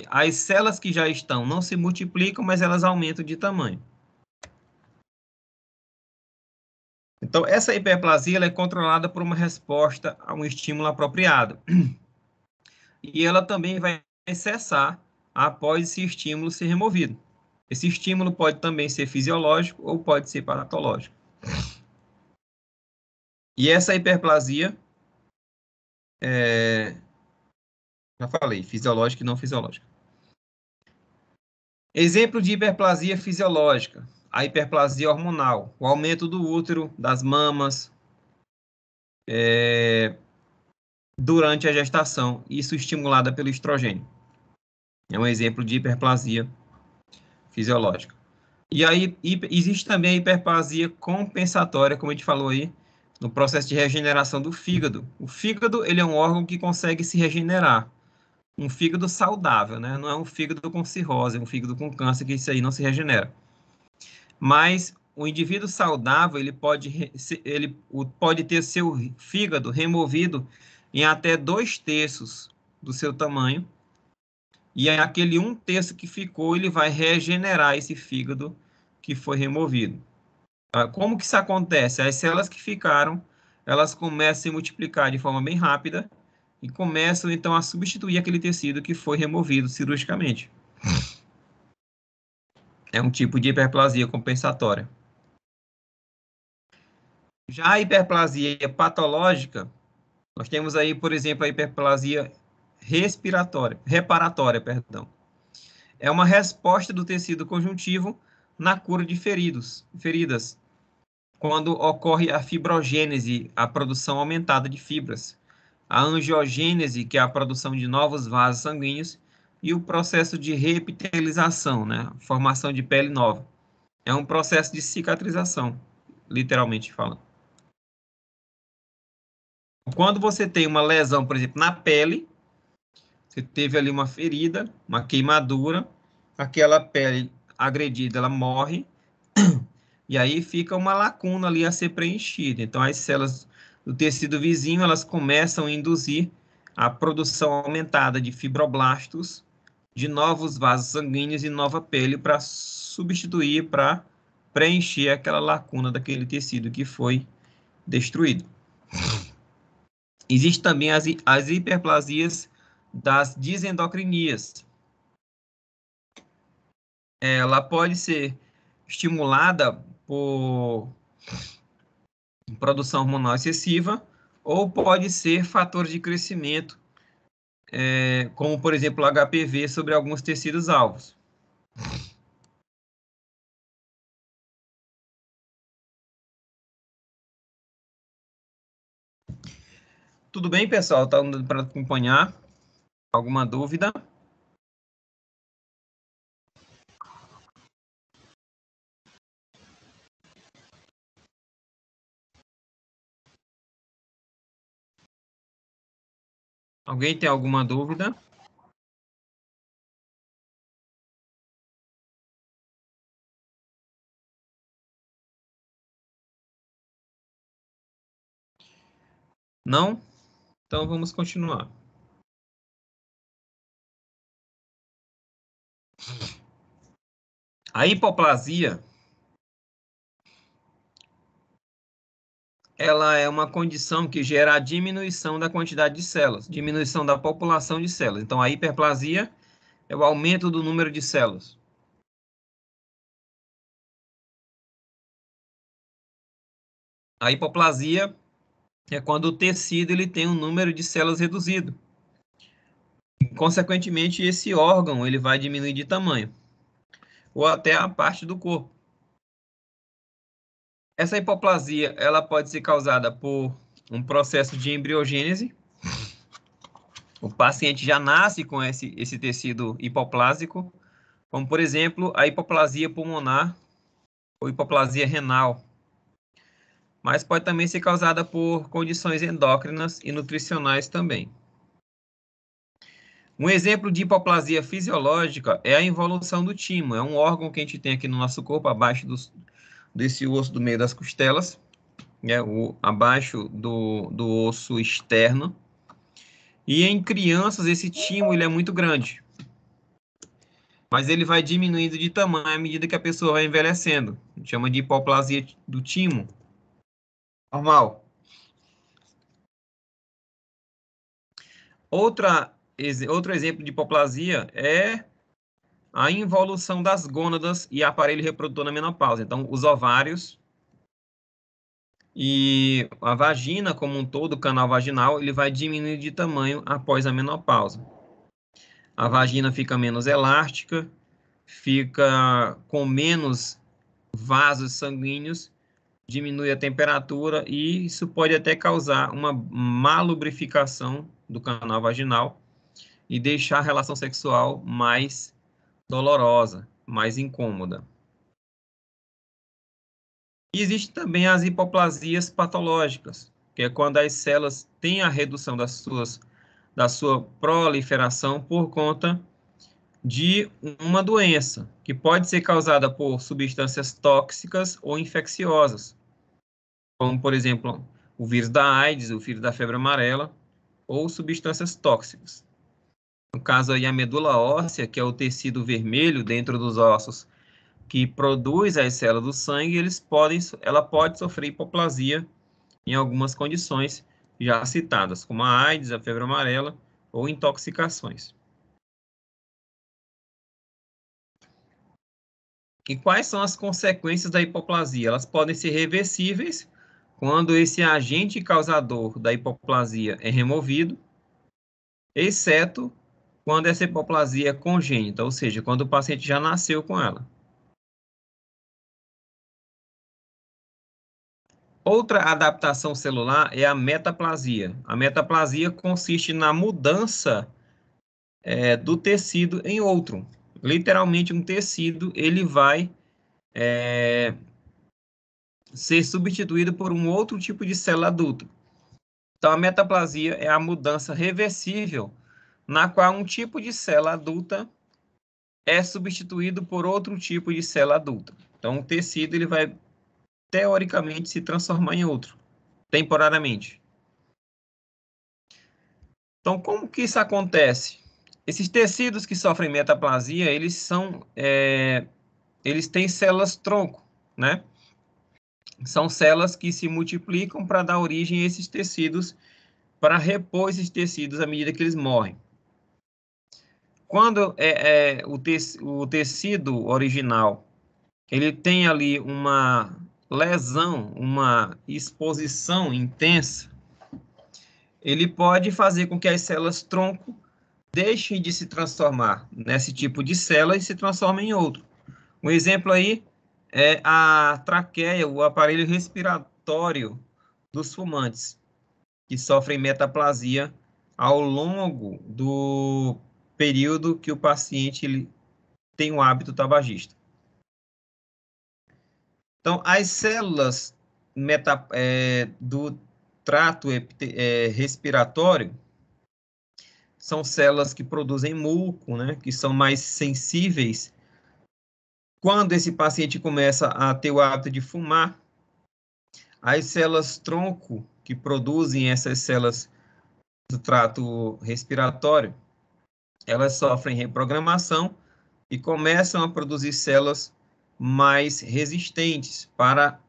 As células que já estão não se multiplicam, mas elas aumentam de tamanho. Então, essa hiperplasia ela é controlada por uma resposta a um estímulo apropriado. E ela também vai cessar após esse estímulo ser removido. Esse estímulo pode também ser fisiológico ou pode ser patológico. E essa hiperplasia, já falei, fisiológica e não fisiológica. Exemplo de hiperplasia fisiológica, a hiperplasia hormonal, o aumento do útero, das mamas, durante a gestação, isso estimulada pelo estrogênio. É um exemplo de hiperplasia fisiológica. E aí existe também a hiperplasia compensatória, como a gente falou aí, no processo de regeneração do fígado. O fígado, ele é um órgão que consegue se regenerar. Um fígado saudável, né? Não é um fígado com cirrose, é um fígado com câncer, que isso aí não se regenera. Mas o indivíduo saudável, ele pode ter seu fígado removido em até 2/3 do seu tamanho, e aquele 1/3 que ficou, ele vai regenerar esse fígado que foi removido. Como que isso acontece? As células que ficaram, elas começam a se multiplicar de forma bem rápida e começam, então, a substituir aquele tecido que foi removido cirurgicamente. É um tipo de hiperplasia compensatória. Já a hiperplasia patológica, nós temos aí, por exemplo, a hiperplasia reparatória, perdão. É uma resposta do tecido conjuntivo na cura de feridas, quando ocorre a fibrogênese, a produção aumentada de fibras, a angiogênese, que é a produção de novos vasos sanguíneos, e o processo de reepitelização, né, formação de pele nova. É um processo de cicatrização, literalmente falando. Quando você tem uma lesão, por exemplo, na pele, você teve ali uma ferida, uma queimadura, aquela pele agredida, ela morre, e aí fica uma lacuna ali a ser preenchida. Então, as células do tecido vizinho, elas começam a induzir a produção aumentada de fibroblastos, de novos vasos sanguíneos e nova pele para substituir, para preencher aquela lacuna daquele tecido que foi destruído. Existem também as hiperplasias das disendocrinias. Ela pode ser estimulada por produção hormonal excessiva ou pode ser fator de crescimento, como, por exemplo, o HPV sobre alguns tecidos alvos. Tudo bem, pessoal? Está dando para acompanhar? Alguma dúvida? Alguém tem alguma dúvida? Não? Então vamos continuar. A hipoplasia, ela é uma condição que gera a diminuição da quantidade de células, diminuição da população de células. Então, a hiperplasia é o aumento do número de células. A hipoplasia é quando o tecido ele tem um número de células reduzido. Consequentemente, esse órgão ele vai diminuir de tamanho, ou até a parte do corpo. Essa hipoplasia ela pode ser causada por um processo de embriogênese. O paciente já nasce com esse tecido hipoplásico, como, por exemplo, a hipoplasia pulmonar ou hipoplasia renal. Mas pode também ser causada por condições endócrinas e nutricionais também. Um exemplo de hipoplasia fisiológica é a involução do timo. É um órgão que a gente tem aqui no nosso corpo, abaixo desse osso do meio das costelas, né, abaixo do osso externo. E em crianças, esse timo ele é muito grande. Mas ele vai diminuindo de tamanho à medida que a pessoa vai envelhecendo. A gente chama de hipoplasia do timo. Normal. Outro exemplo de hipoplasia é a involução das gônadas e aparelho reprodutor na menopausa. Então, os ovários e a vagina como um todo, o canal vaginal, ele vai diminuir de tamanho após a menopausa. A vagina fica menos elástica, fica com menos vasos sanguíneos, diminui a temperatura e isso pode até causar uma má lubrificação do canal vaginal e deixar a relação sexual mais dolorosa, mais incômoda. E existe também as hipoplasias patológicas, que é quando as células têm a redução da sua proliferação por conta de uma doença, que pode ser causada por substâncias tóxicas ou infecciosas, como, por exemplo, o vírus da AIDS, o vírus da febre amarela, ou substâncias tóxicas. No caso aí, a medula óssea, que é o tecido vermelho dentro dos ossos, que produz as células do sangue, ela pode sofrer hipoplasia em algumas condições já citadas, como a AIDS, a febre amarela ou intoxicações. E quais são as consequências da hipoplasia? Elas podem ser reversíveis quando esse agente causador da hipoplasia é removido, exceto quando essa hipoplasia é congênita, ou seja, quando o paciente já nasceu com ela. Outra adaptação celular é a metaplasia. A metaplasia consiste na mudança do tecido em outro. Literalmente, um tecido ele vai ser substituído por um outro tipo de célula adulta. Então, a metaplasia é a mudança reversível na qual um tipo de célula adulta é substituído por outro tipo de célula adulta. Então, o tecido ele vai, teoricamente, se transformar em outro, temporariamente. Então, como que isso acontece? Esses tecidos que sofrem metaplasia, eles têm células tronco, né? São células que se multiplicam para dar origem a esses tecidos, para repor esses tecidos à medida que eles morrem. Quando o tecido original ele tem ali uma lesão, uma exposição intensa, ele pode fazer com que as células tronco deixem de se transformar nesse tipo de célula e se transformem em outro. Um exemplo aí é a traqueia, o aparelho respiratório dos fumantes, que sofrem metaplasia ao longo do período que o paciente ele tem o hábito tabagista. Então, as células do trato respiratório são células que produzem muco, né, que são mais sensíveis. Quando esse paciente começa a ter o hábito de fumar, as células tronco, que produzem essas células do trato respiratório, elas sofrem reprogramação e começam a produzir células mais resistentes para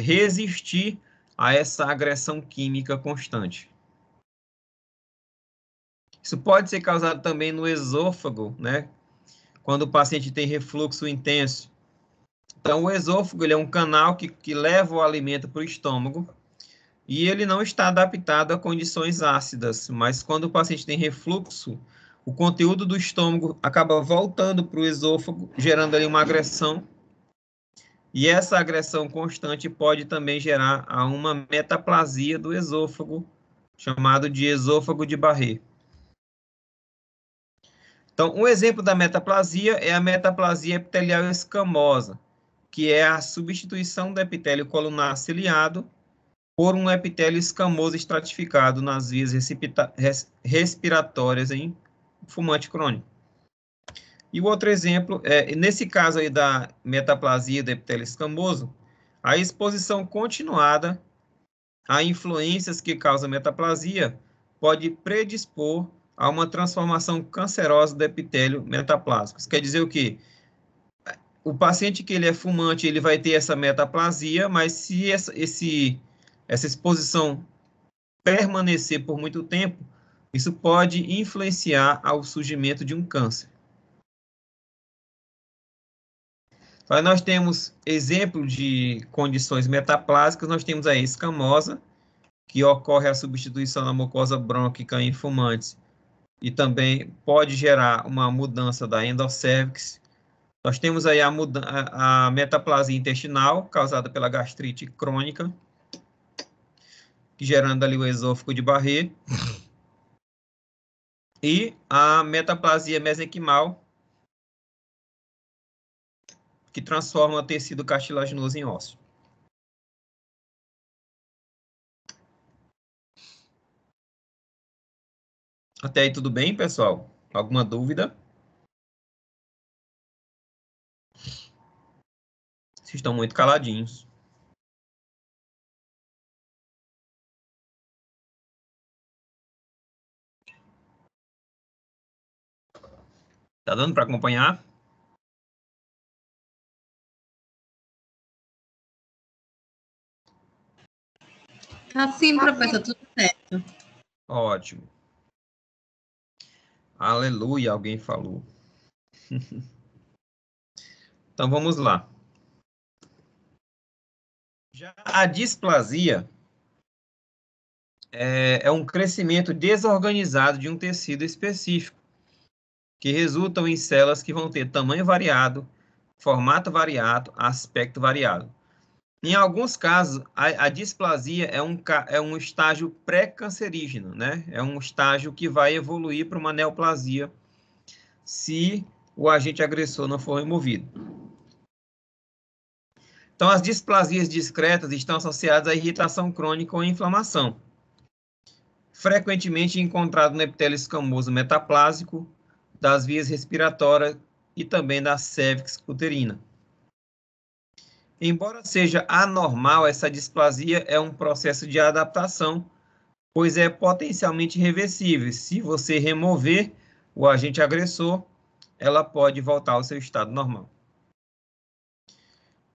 resistir a essa agressão química constante. Isso pode ser causado também no esôfago, né? Quando o paciente tem refluxo intenso. Então, o esôfago ele é um canal que leva o alimento para o estômago e ele não está adaptado a condições ácidas, mas quando o paciente tem refluxo, o conteúdo do estômago acaba voltando para o esôfago, gerando ali uma agressão, e essa agressão constante pode também gerar uma metaplasia do esôfago, chamado de esôfago de Barré. Então, um exemplo da metaplasia é a metaplasia epitelial escamosa, que é a substituição do epitélio colunar ciliado por um epitélio escamoso estratificado nas vias respiratórias em fumante crônico. E o outro exemplo, nesse caso aí da metaplasia do epitélio escamoso, a exposição continuada a influências que causam metaplasia pode predispor a uma transformação cancerosa do epitélio metaplásico. Isso quer dizer o quê? O paciente que ele é fumante, ele vai ter essa metaplasia, mas se essa exposição permanecer por muito tempo, isso pode influenciar ao surgimento de um câncer. Então, nós temos exemplo de condições metaplásicas, nós temos a escamosa, que ocorre a substituição da mucosa brônquica em fumantes, e também pode gerar uma mudança da endocérvix. Nós temos aí a metaplasia intestinal, causada pela gastrite crônica, gerando ali o esôfago de Barré, e a metaplasia mesenquimal, que transforma o tecido cartilaginoso em ósseo. Até aí tudo bem, pessoal? Alguma dúvida? Vocês estão muito caladinhos. Tá dando para acompanhar? Tá sim, professor, tudo certo. Ótimo. Aleluia, alguém falou. Então vamos lá. Já a displasia é um crescimento desorganizado de um tecido específico, que resultam em células que vão ter tamanho variado, formato variado, aspecto variado. Em alguns casos, a displasia é um estágio pré-cancerígeno, né? É um estágio que vai evoluir para uma neoplasia se o agente agressor não for removido. Então, as displasias discretas estão associadas à irritação crônica ou inflamação, frequentemente encontrado no epitélio escamoso metaplásico, das vias respiratórias e também da cérvix uterina. Embora seja anormal, essa displasia é um processo de adaptação, pois é potencialmente reversível. Se você remover o agente agressor, ela pode voltar ao seu estado normal.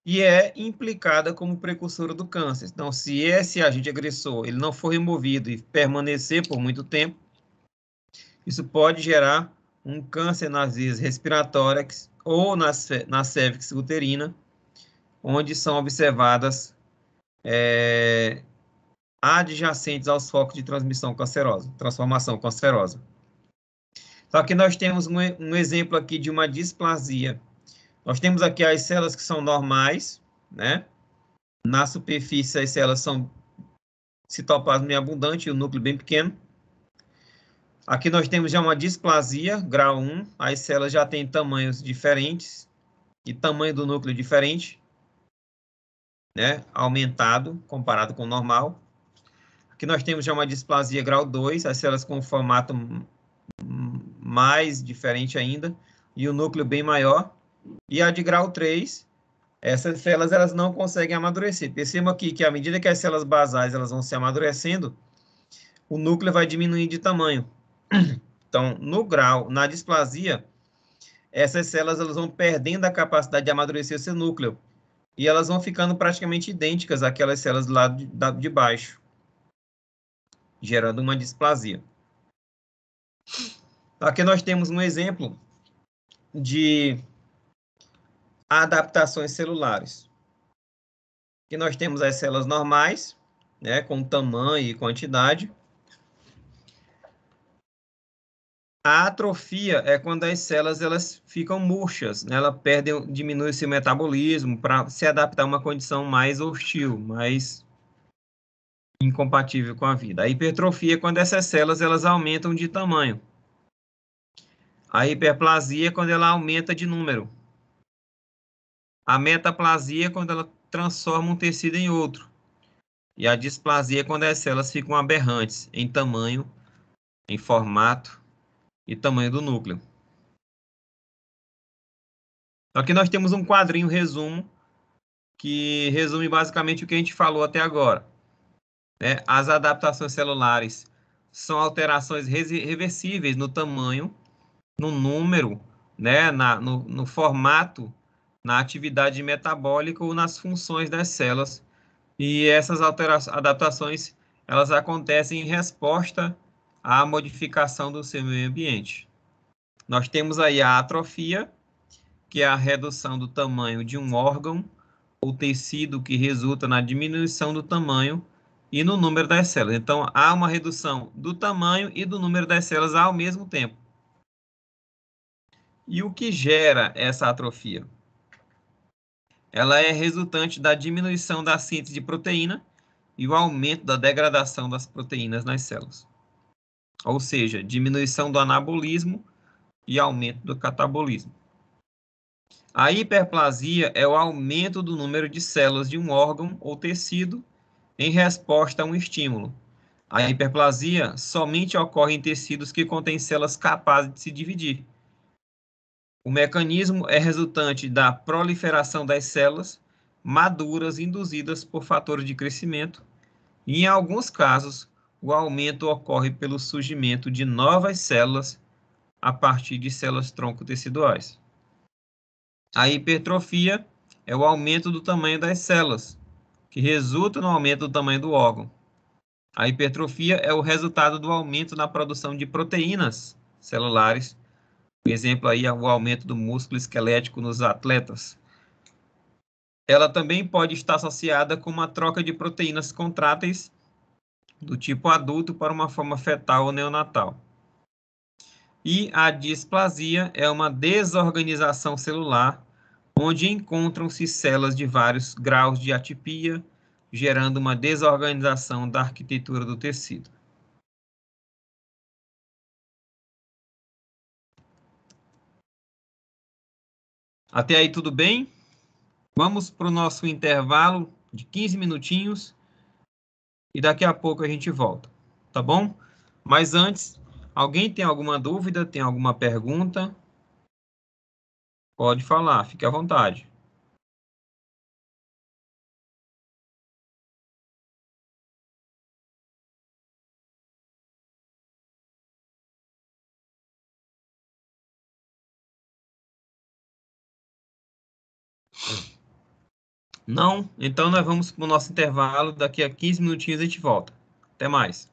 E é implicada como precursora do câncer. Então, se esse agente agressor ele não for removido e permanecer por muito tempo, isso pode gerar um câncer nas vias respiratórias ou na cérvix uterina, onde são observadas adjacentes aos focos de transmissão cancerosa, transformação cancerosa. Só que nós temos um exemplo aqui de uma displasia. Nós temos aqui as células que são normais, né? Na superfície, as células são citoplasma bem abundante e o núcleo bem pequeno. Aqui nós temos já uma displasia, grau 1, as células já têm tamanhos diferentes e tamanho do núcleo diferente, né? Aumentado comparado com o normal. Aqui nós temos já uma displasia grau 2, as células com formato mais diferente ainda, e o núcleo bem maior. E a de grau 3, essas células elas não conseguem amadurecer. Percebam aqui que à medida que as células basais elas vão se amadurecendo, o núcleo vai diminuir de tamanho. Então, na displasia, essas células elas vão perdendo a capacidade de amadurecer o seu núcleo. E elas vão ficando praticamente idênticas àquelas células do lado de baixo, gerando uma displasia. Aqui nós temos um exemplo de adaptações celulares. Aqui nós temos as células normais, né, com tamanho e quantidade. A atrofia é quando as células elas ficam murchas, né? Ela diminui seu metabolismo para se adaptar a uma condição mais hostil, mais incompatível com a vida. A hipertrofia é quando essas células elas aumentam de tamanho. A hiperplasia é quando ela aumenta de número. A metaplasia é quando ela transforma um tecido em outro. E a displasia é quando as células ficam aberrantes em tamanho, em formato e tamanho do núcleo. Aqui nós temos um quadrinho resumo, que resume basicamente o que a gente falou até agora, né? As adaptações celulares são alterações reversíveis no tamanho, no número, né? No formato, na atividade metabólica ou nas funções das células. E essas adaptações, elas acontecem em resposta à modificação do seu meio ambiente. Nós temos aí a atrofia, que é a redução do tamanho de um órgão ou tecido que resulta na diminuição do tamanho e no número das células. Então, há uma redução do tamanho e do número das células ao mesmo tempo. E o que gera essa atrofia? Ela é resultante da diminuição da síntese de proteína e o aumento da degradação das proteínas nas células. Ou seja, diminuição do anabolismo e aumento do catabolismo. A hiperplasia é o aumento do número de células de um órgão ou tecido em resposta a um estímulo. A hiperplasia somente ocorre em tecidos que contêm células capazes de se dividir. O mecanismo é resultante da proliferação das células maduras induzidas por fatores de crescimento e, em alguns casos, o aumento ocorre pelo surgimento de novas células a partir de células tronco teciduais. A hipertrofia é o aumento do tamanho das células, que resulta no aumento do tamanho do órgão. A hipertrofia é o resultado do aumento na produção de proteínas celulares. Por exemplo, aí é o aumento do músculo esquelético nos atletas. Ela também pode estar associada com uma troca de proteínas contráteis do tipo adulto para uma forma fetal ou neonatal. E a displasia é uma desorganização celular onde encontram-se células de vários graus de atipia, gerando uma desorganização da arquitetura do tecido. Até aí tudo bem? Vamos para o nosso intervalo de 15 minutinhos e daqui a pouco a gente volta, tá bom? Mas antes, alguém tem alguma dúvida, tem alguma pergunta? Pode falar, fique à vontade. Não? Então nós vamos para o nosso intervalo, daqui a 15 minutinhos a gente volta. Até mais.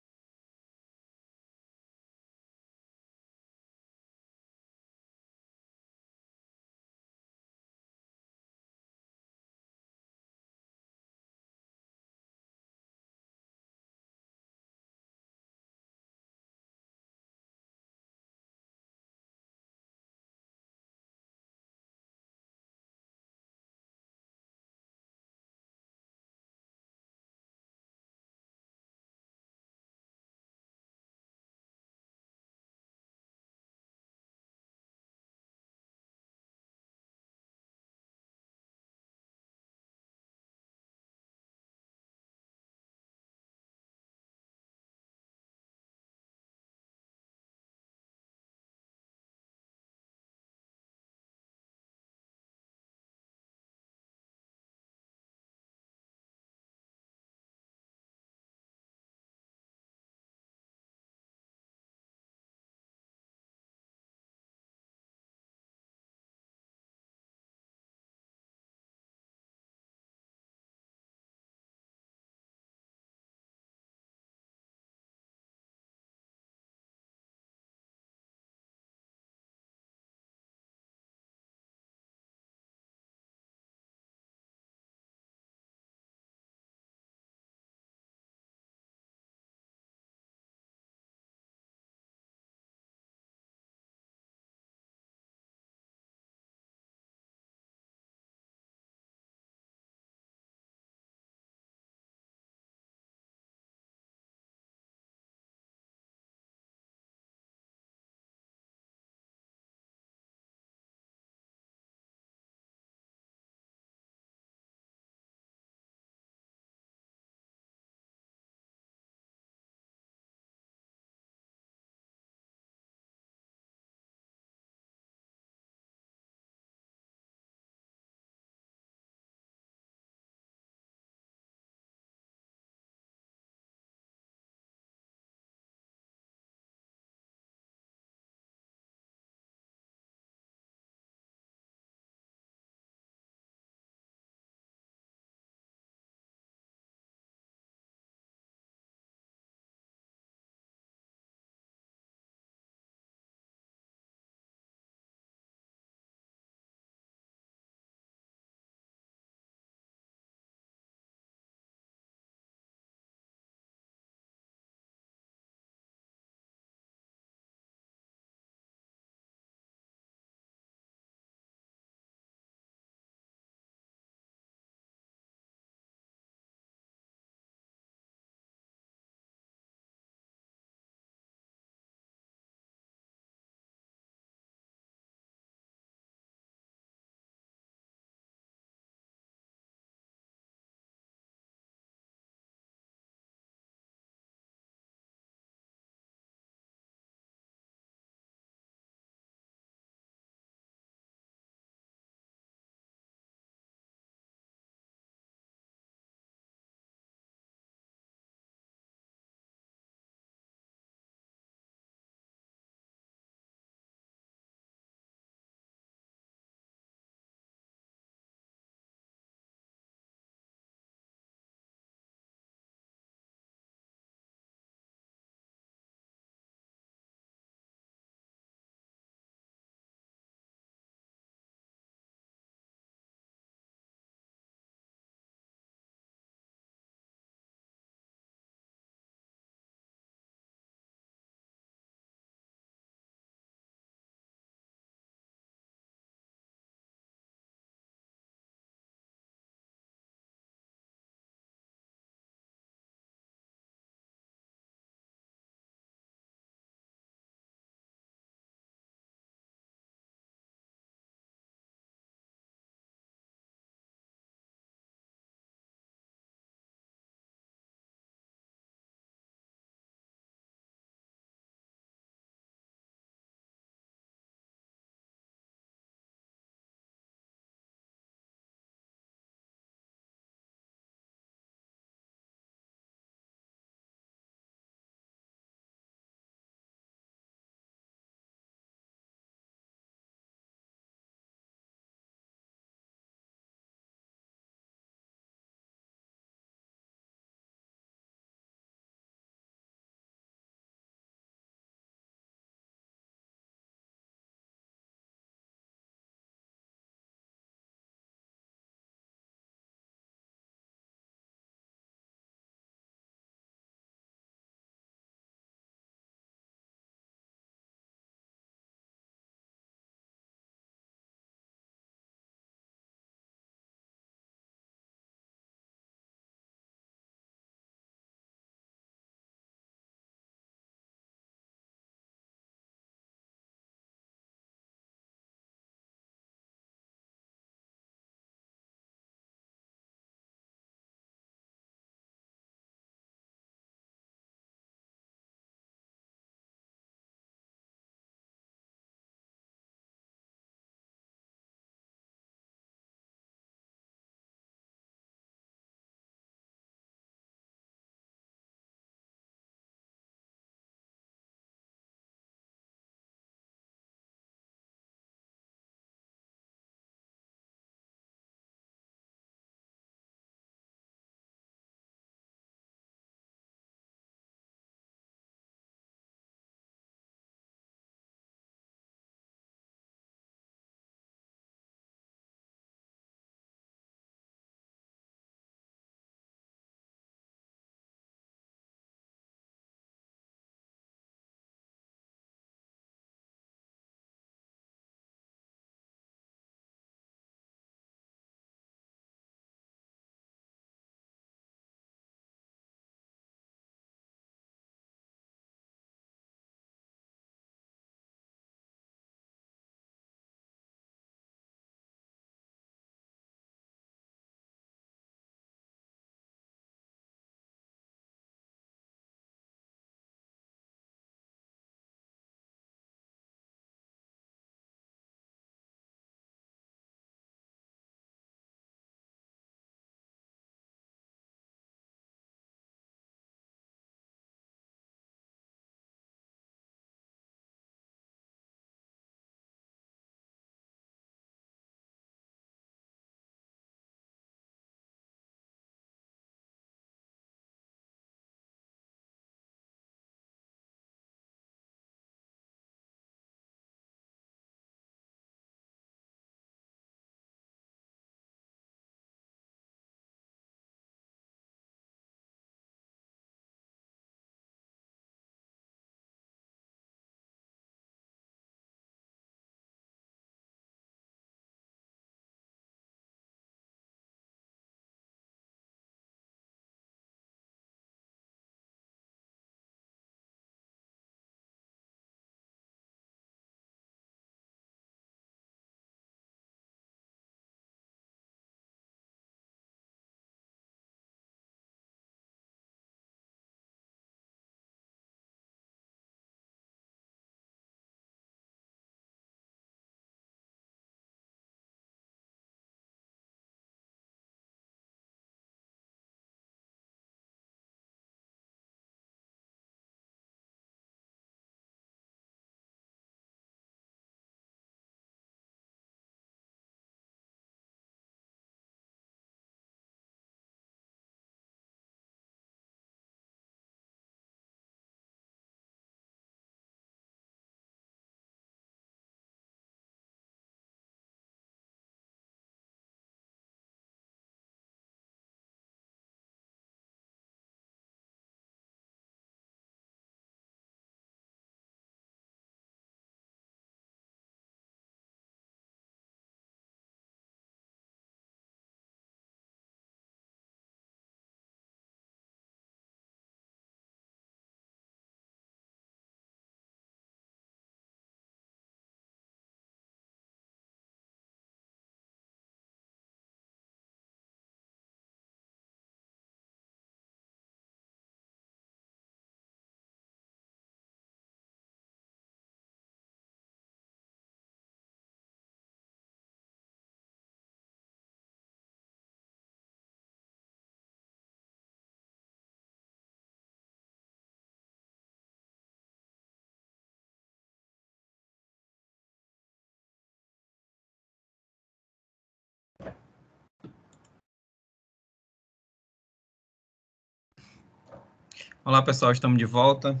Olá, pessoal, estamos de volta.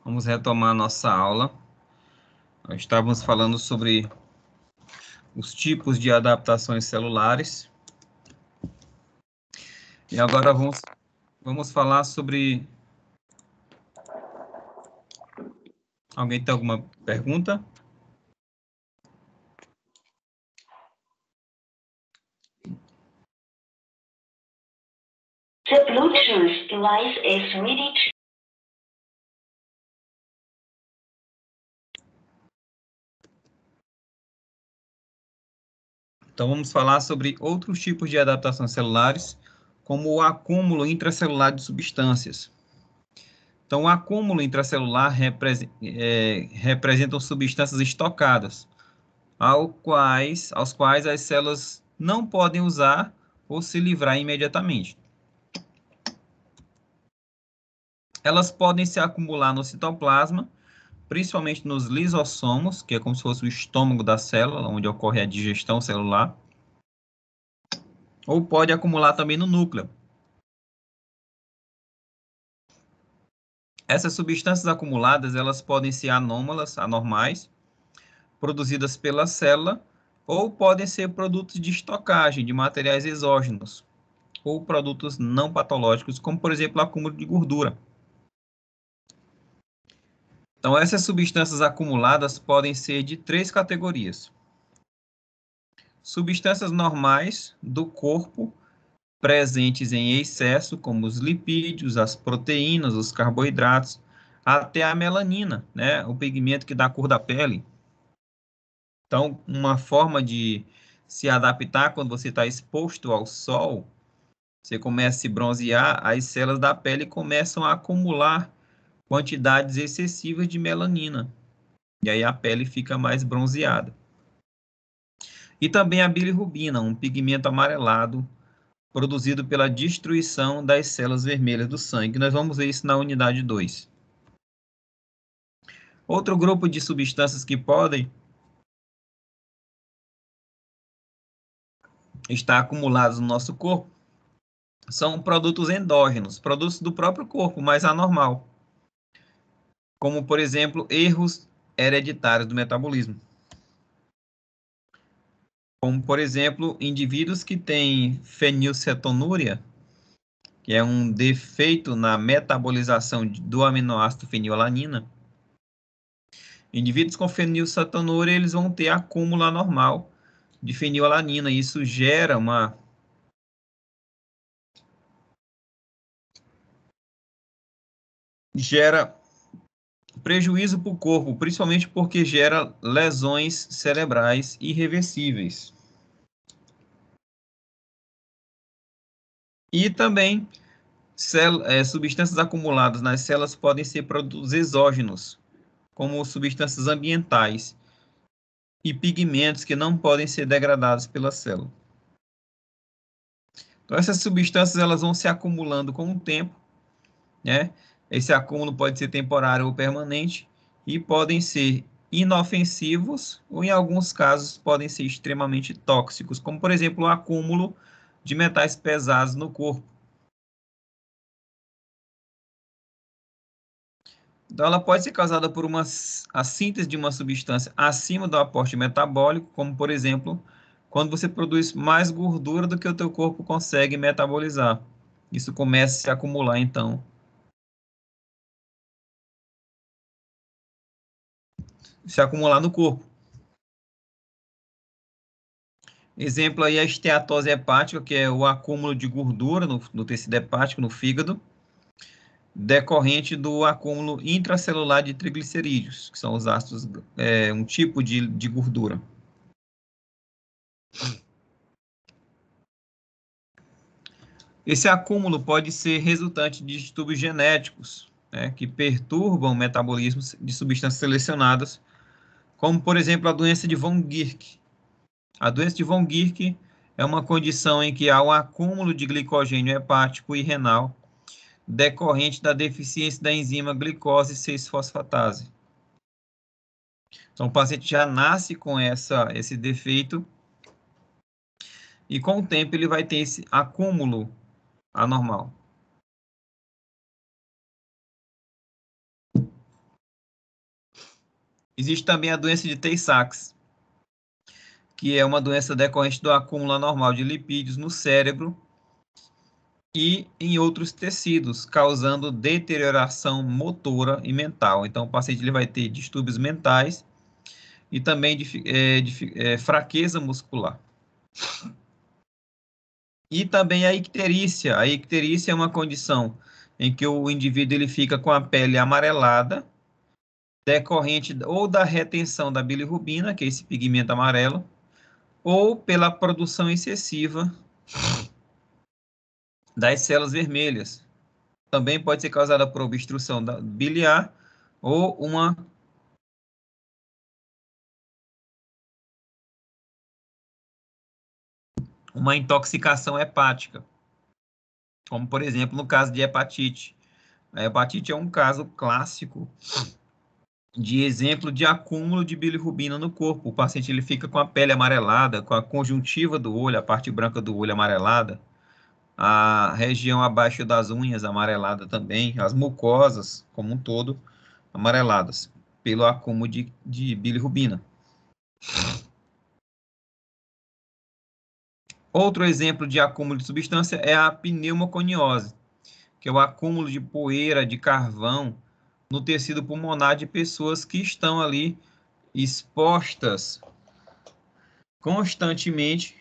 Vamos retomar a nossa aula. Nós estávamos falando sobre os tipos de adaptações celulares. E agora vamos falar sobre... Alguém tem alguma pergunta? The Bluetooth device is ready to... Então, vamos falar sobre outros tipos de adaptações celulares, como o acúmulo intracelular de substâncias. Então, o acúmulo intracelular representam substâncias estocadas, aos quais as células não podem usar ou se livrar imediatamente. Elas podem se acumular no citoplasma, principalmente nos lisossomos, que é como se fosse o estômago da célula, onde ocorre a digestão celular, ou pode acumular também no núcleo. Essas substâncias acumuladas, elas podem ser anômalas, anormais, produzidas pela célula, ou podem ser produtos de estocagem de materiais exógenos, ou produtos não patológicos, como, por exemplo, o acúmulo de gordura. Então, essas substâncias acumuladas podem ser de 3 categorias. Substâncias normais do corpo, presentes em excesso, como os lipídios, as proteínas, os carboidratos, até a melanina, né, o pigmento que dá a cor da pele. Então, uma forma de se adaptar quando você está exposto ao sol, você começa a se bronzear, as células da pele começam a acumular quantidades excessivas de melanina. E aí a pele fica mais bronzeada. E também a bilirrubina, um pigmento amarelado, produzido pela destruição das células vermelhas do sangue. Nós vamos ver isso na unidade 2. Outro grupo de substâncias que podem estar acumulados no nosso corpo são produtos endógenos, produtos do próprio corpo, mas anormal. Como, por exemplo, erros hereditários do metabolismo. Como, por exemplo, indivíduos que têm fenilcetonúria, que é um defeito na metabolização do aminoácido fenilalanina. Indivíduos com fenilcetonúria, eles vão ter acúmulo anormal de fenilalanina. Isso gera prejuízo para o corpo, principalmente porque gera lesões cerebrais irreversíveis. E também substâncias acumuladas nas células podem ser produtos exógenos, como substâncias ambientais e pigmentos que não podem ser degradados pela célula. Então, essas substâncias elas vão se acumulando com o tempo, né? Esse acúmulo pode ser temporário ou permanente e podem ser inofensivos ou, em alguns casos, podem ser extremamente tóxicos, como, por exemplo, o acúmulo de metais pesados no corpo. Então, ela pode ser causada por a síntese de uma substância acima do aporte metabólico, como, por exemplo, quando você produz mais gordura do que o teu corpo consegue metabolizar. Isso começa a se acumular, então. Se acumular no corpo. Exemplo aí é a esteatose hepática, que é o acúmulo de gordura no tecido hepático, no fígado, decorrente do acúmulo intracelular de triglicerídeos, que são os ácidos, um tipo de gordura. Esse acúmulo pode ser resultante de distúrbios genéticos, né, que perturbam o metabolismo de substâncias selecionadas, como, por exemplo, a doença de von Gierke. A doença de von Gierke é uma condição em que há um acúmulo de glicogênio hepático e renal decorrente da deficiência da enzima glicose 6-fosfatase. Então, o paciente já nasce com esse defeito e, com o tempo, ele vai ter esse acúmulo anormal. Existe também a doença de Tay-Sachs, que é uma doença decorrente do acúmulo anormal de lipídios no cérebro e em outros tecidos, causando deterioração motora e mental. Então, o paciente ele vai ter distúrbios mentais e também fraqueza muscular. E também a icterícia. A icterícia é uma condição em que o indivíduo ele fica com a pele amarelada, decorrente ou da retenção da bilirrubina, que é esse pigmento amarelo, ou pela produção excessiva das células vermelhas. Também pode ser causada por obstrução biliar ou uma intoxicação hepática, como, por exemplo, no caso de hepatite. A hepatite é um caso clássico de exemplo de acúmulo de bilirrubina no corpo. O paciente ele fica com a pele amarelada, com a conjuntiva do olho, a parte branca do olho amarelada, a região abaixo das unhas amarelada também, as mucosas como um todo amareladas, pelo acúmulo de bilirrubina. Outro exemplo de acúmulo de substância é a pneumoconiose, que é o acúmulo de poeira, de carvão, no tecido pulmonar de pessoas que estão ali expostas constantemente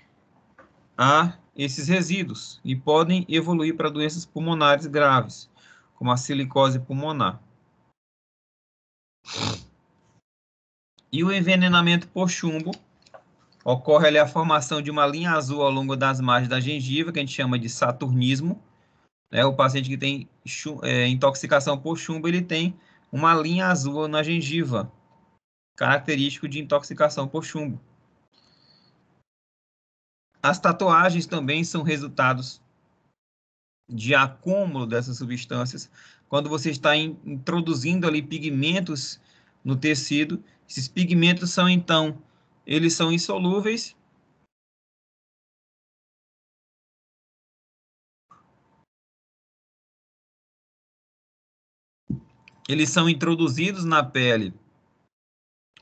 a esses resíduos e podem evoluir para doenças pulmonares graves, como a silicose pulmonar. E o envenenamento por chumbo ocorre ali a formação de uma linha azul ao longo das margens da gengiva, que a gente chama de saturnismo. O paciente que tem intoxicação por chumbo, ele tem uma linha azul na gengiva, característico de intoxicação por chumbo. As tatuagens também são resultados de acúmulo dessas substâncias. Quando você está introduzindo ali pigmentos no tecido, esses pigmentos são, então, eles são insolúveis. Eles são introduzidos na pele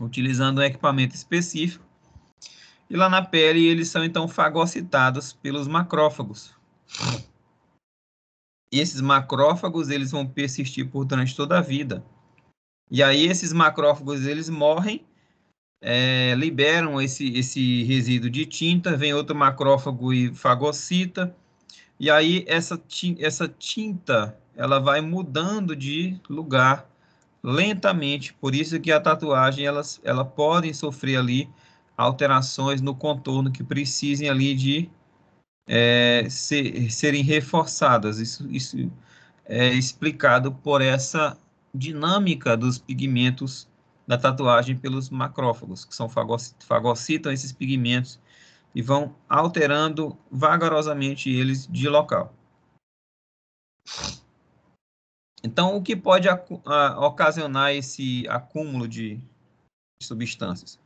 utilizando um equipamento específico. E lá na pele eles são, então, fagocitados pelos macrófagos. E esses macrófagos, eles vão persistir durante toda a vida. E aí esses macrófagos, eles morrem, liberam esse resíduo de tinta, vem outro macrófago e fagocita, e aí essa tinta, ela vai mudando de lugar lentamente, por isso que a tatuagem, ela podem sofrer ali alterações no contorno que precisem ali de serem reforçadas. Isso é explicado por essa dinâmica dos pigmentos da tatuagem pelos macrófagos, que fagocitam esses pigmentos e vão alterando vagarosamente eles de local. Então, o que pode ocasionar esse acúmulo de substâncias?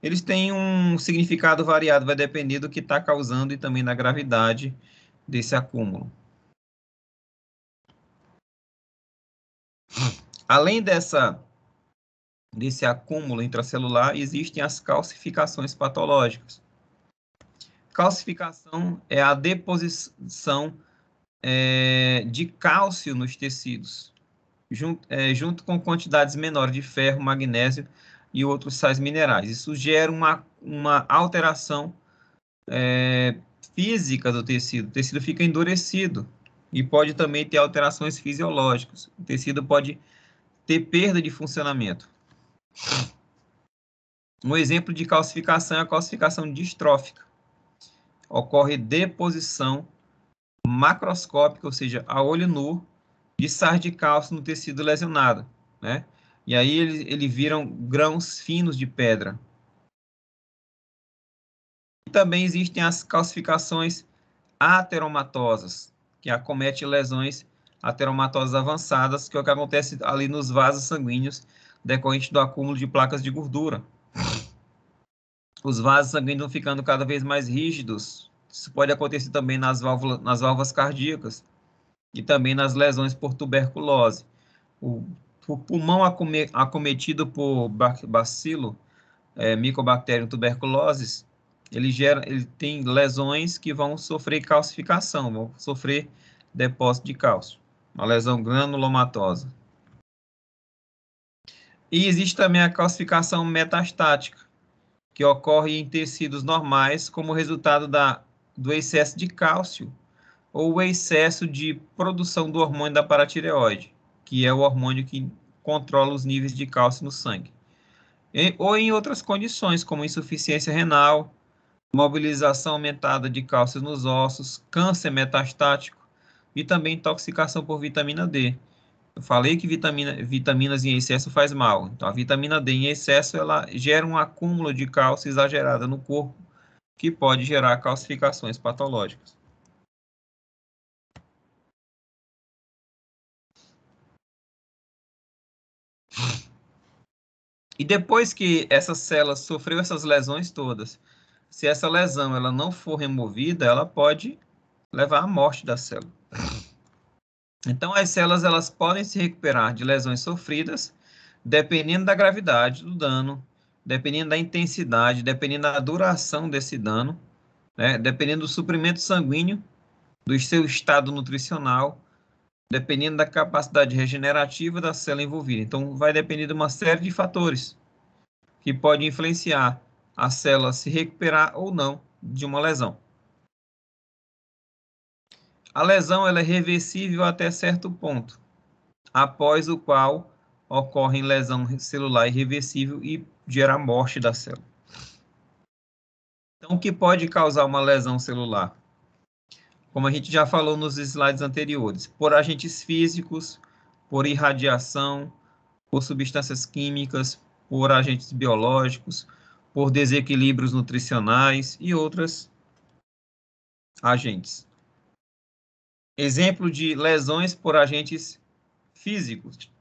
Eles têm um significado variado, vai depender do que está causando e também da gravidade desse acúmulo. Além desse acúmulo intracelular, existem as calcificações patológicas. Calcificação é a deposição de cálcio nos tecidos, junto com quantidades menores de ferro, magnésio e outros sais minerais. Isso gera uma alteração física do tecido. O tecido fica endurecido e pode também ter alterações fisiológicas. O tecido pode ter perda de funcionamento. Um exemplo de calcificação é a calcificação distrófica. Ocorre deposição macroscópica, ou seja, a olho nu, de sais de cálcio no tecido lesionado, né? E aí eles viram grãos finos de pedra. E também existem as calcificações ateromatosas, que acometem lesões ateromatosas avançadas, que é o que acontece ali nos vasos sanguíneos decorrente do acúmulo de placas de gordura. Os vasos sanguíneos vão ficando cada vez mais rígidos. Isso pode acontecer também nas válvulas cardíacas e também nas lesões por tuberculose. o pulmão acometido por bacilo, Mycobacterium tuberculosis, ele tem lesões que vão sofrer calcificação, vão sofrer depósito de cálcio, uma lesão granulomatosa. E existe também a calcificação metastática, que ocorre em tecidos normais como resultado do excesso de cálcio ou o excesso de produção do hormônio da paratireoide, que é o hormônio que controla os níveis de cálcio no sangue. Ou em outras condições, como insuficiência renal, mobilização aumentada de cálcio nos ossos, câncer metastático e também intoxicação por vitamina D. Eu falei que vitaminas em excesso faz mal. Então, a vitamina D em excesso, ela gera um acúmulo de cálcio exagerado no corpo, que pode gerar calcificações patológicas. E depois que essa célula sofreu essas lesões todas, se essa lesão ela não for removida, ela pode levar à morte da célula. Então, as células elas podem se recuperar de lesões sofridas, dependendo da gravidade do dano, dependendo da intensidade, dependendo da duração desse dano, né? Dependendo do suprimento sanguíneo, do seu estado nutricional, dependendo da capacidade regenerativa da célula envolvida. Então, vai depender de uma série de fatores que pode influenciar a célula se recuperar ou não de uma lesão. A lesão ela é reversível até certo ponto, após o qual ocorre lesão celular irreversível e gera a morte da célula. Então, o que pode causar uma lesão celular? Como a gente já falou nos slides anteriores, por agentes físicos, por irradiação, por substâncias químicas, por agentes biológicos, por desequilíbrios nutricionais e outros agentes. Exemplo de lesões por agentes físicos.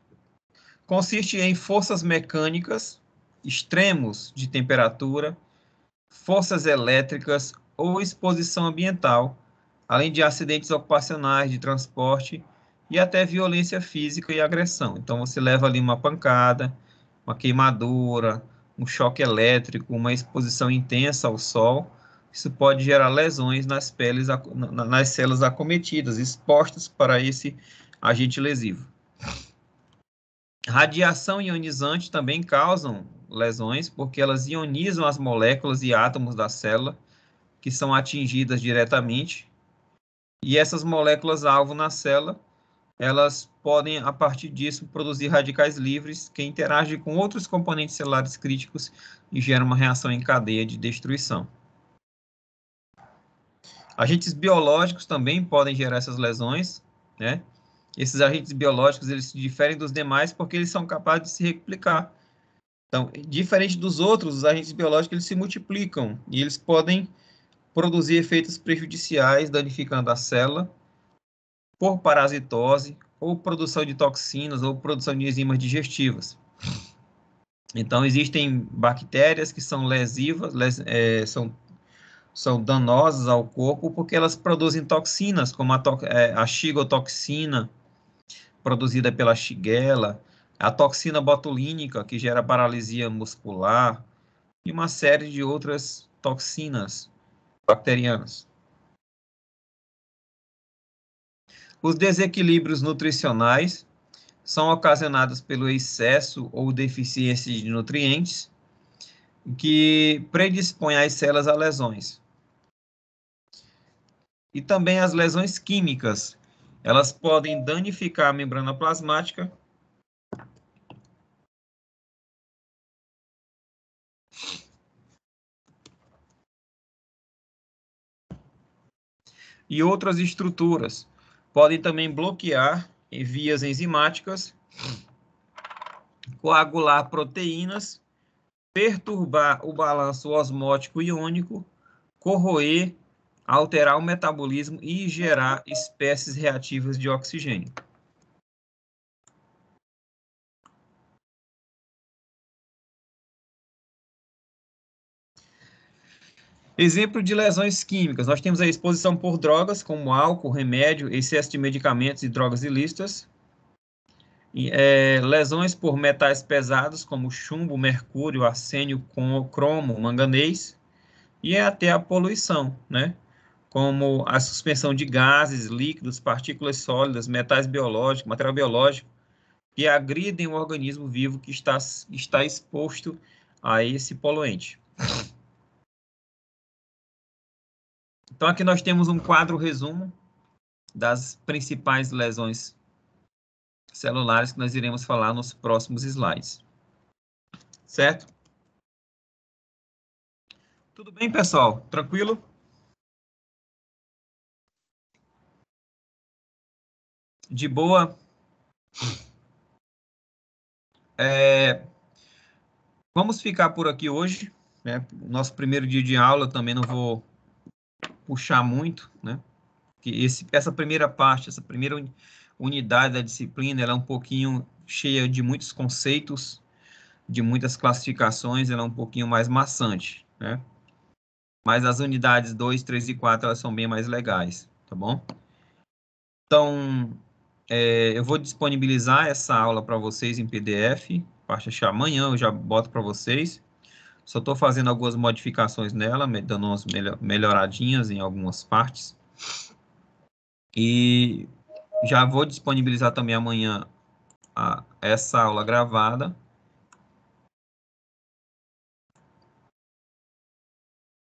Consiste em forças mecânicas, extremos de temperatura, forças elétricas ou exposição ambiental, além de acidentes ocupacionais de transporte e até violência física e agressão. Então, você leva ali uma pancada, uma queimadura, um choque elétrico, uma exposição intensa ao sol. Isso pode gerar lesões nas células acometidas, expostas para esse agente lesivo. Radiação ionizante também causam lesões, porque elas ionizam as moléculas e átomos da célula, que são atingidas diretamente. E essas moléculas-alvo na célula, elas podem, a partir disso, produzir radicais livres que interagem com outros componentes celulares críticos e geram uma reação em cadeia de destruição. Agentes biológicos também podem gerar essas lesões, né? Esses agentes biológicos, eles se diferem dos demais porque eles são capazes de se replicar. Então, diferente dos outros, os agentes biológicos, eles se multiplicam e eles podem produzir efeitos prejudiciais, danificando a célula por parasitose, ou produção de toxinas, ou produção de enzimas digestivas. Então, existem bactérias que são lesivas, são danosas ao corpo, porque elas produzem toxinas, como a shigotoxina, produzida pela Shigella, a toxina botulínica, que gera paralisia muscular, e uma série de outras toxinas bacterianas. Os desequilíbrios nutricionais são ocasionados pelo excesso ou deficiência de nutrientes, que predispõe as células a lesões. E também as lesões químicas, elas podem danificar a membrana plasmática e outras estruturas. Podem também bloquear vias enzimáticas, coagular proteínas, perturbar o balanço osmótico iônico, corroer, alterar o metabolismo e gerar espécies reativas de oxigênio. Exemplo de lesões químicas. Nós temos a exposição por drogas, como álcool, remédio, excesso de medicamentos e drogas ilícitas. Lesões por metais pesados, como chumbo, mercúrio, arsênio, cromo, manganês, e até a poluição, né? Como a suspensão de gases, líquidos, partículas sólidas, metais biológicos, material biológico, que agridem o organismo vivo que está exposto a esse poluente. Então, aqui nós temos um quadro resumo das principais lesões celulares que nós iremos falar nos próximos slides. Certo? Tudo bem, pessoal? Tranquilo? De boa? Vamos ficar por aqui hoje, né? Nosso primeiro dia de aula também não vou puxar muito, né? Que essa primeira parte, essa primeira unidade da disciplina, ela é um pouquinho cheia de muitos conceitos, de muitas classificações, ela é um pouquinho mais maçante, né? Mas as unidades 2, 3 e 4, elas são bem mais legais, tá bom? Então, eu vou disponibilizar essa aula para vocês em PDF, parte achar amanhã, eu já boto para vocês. Só estou fazendo algumas modificações nela, dando umas melhoradinhas em algumas partes. E já vou disponibilizar também amanhã essa aula gravada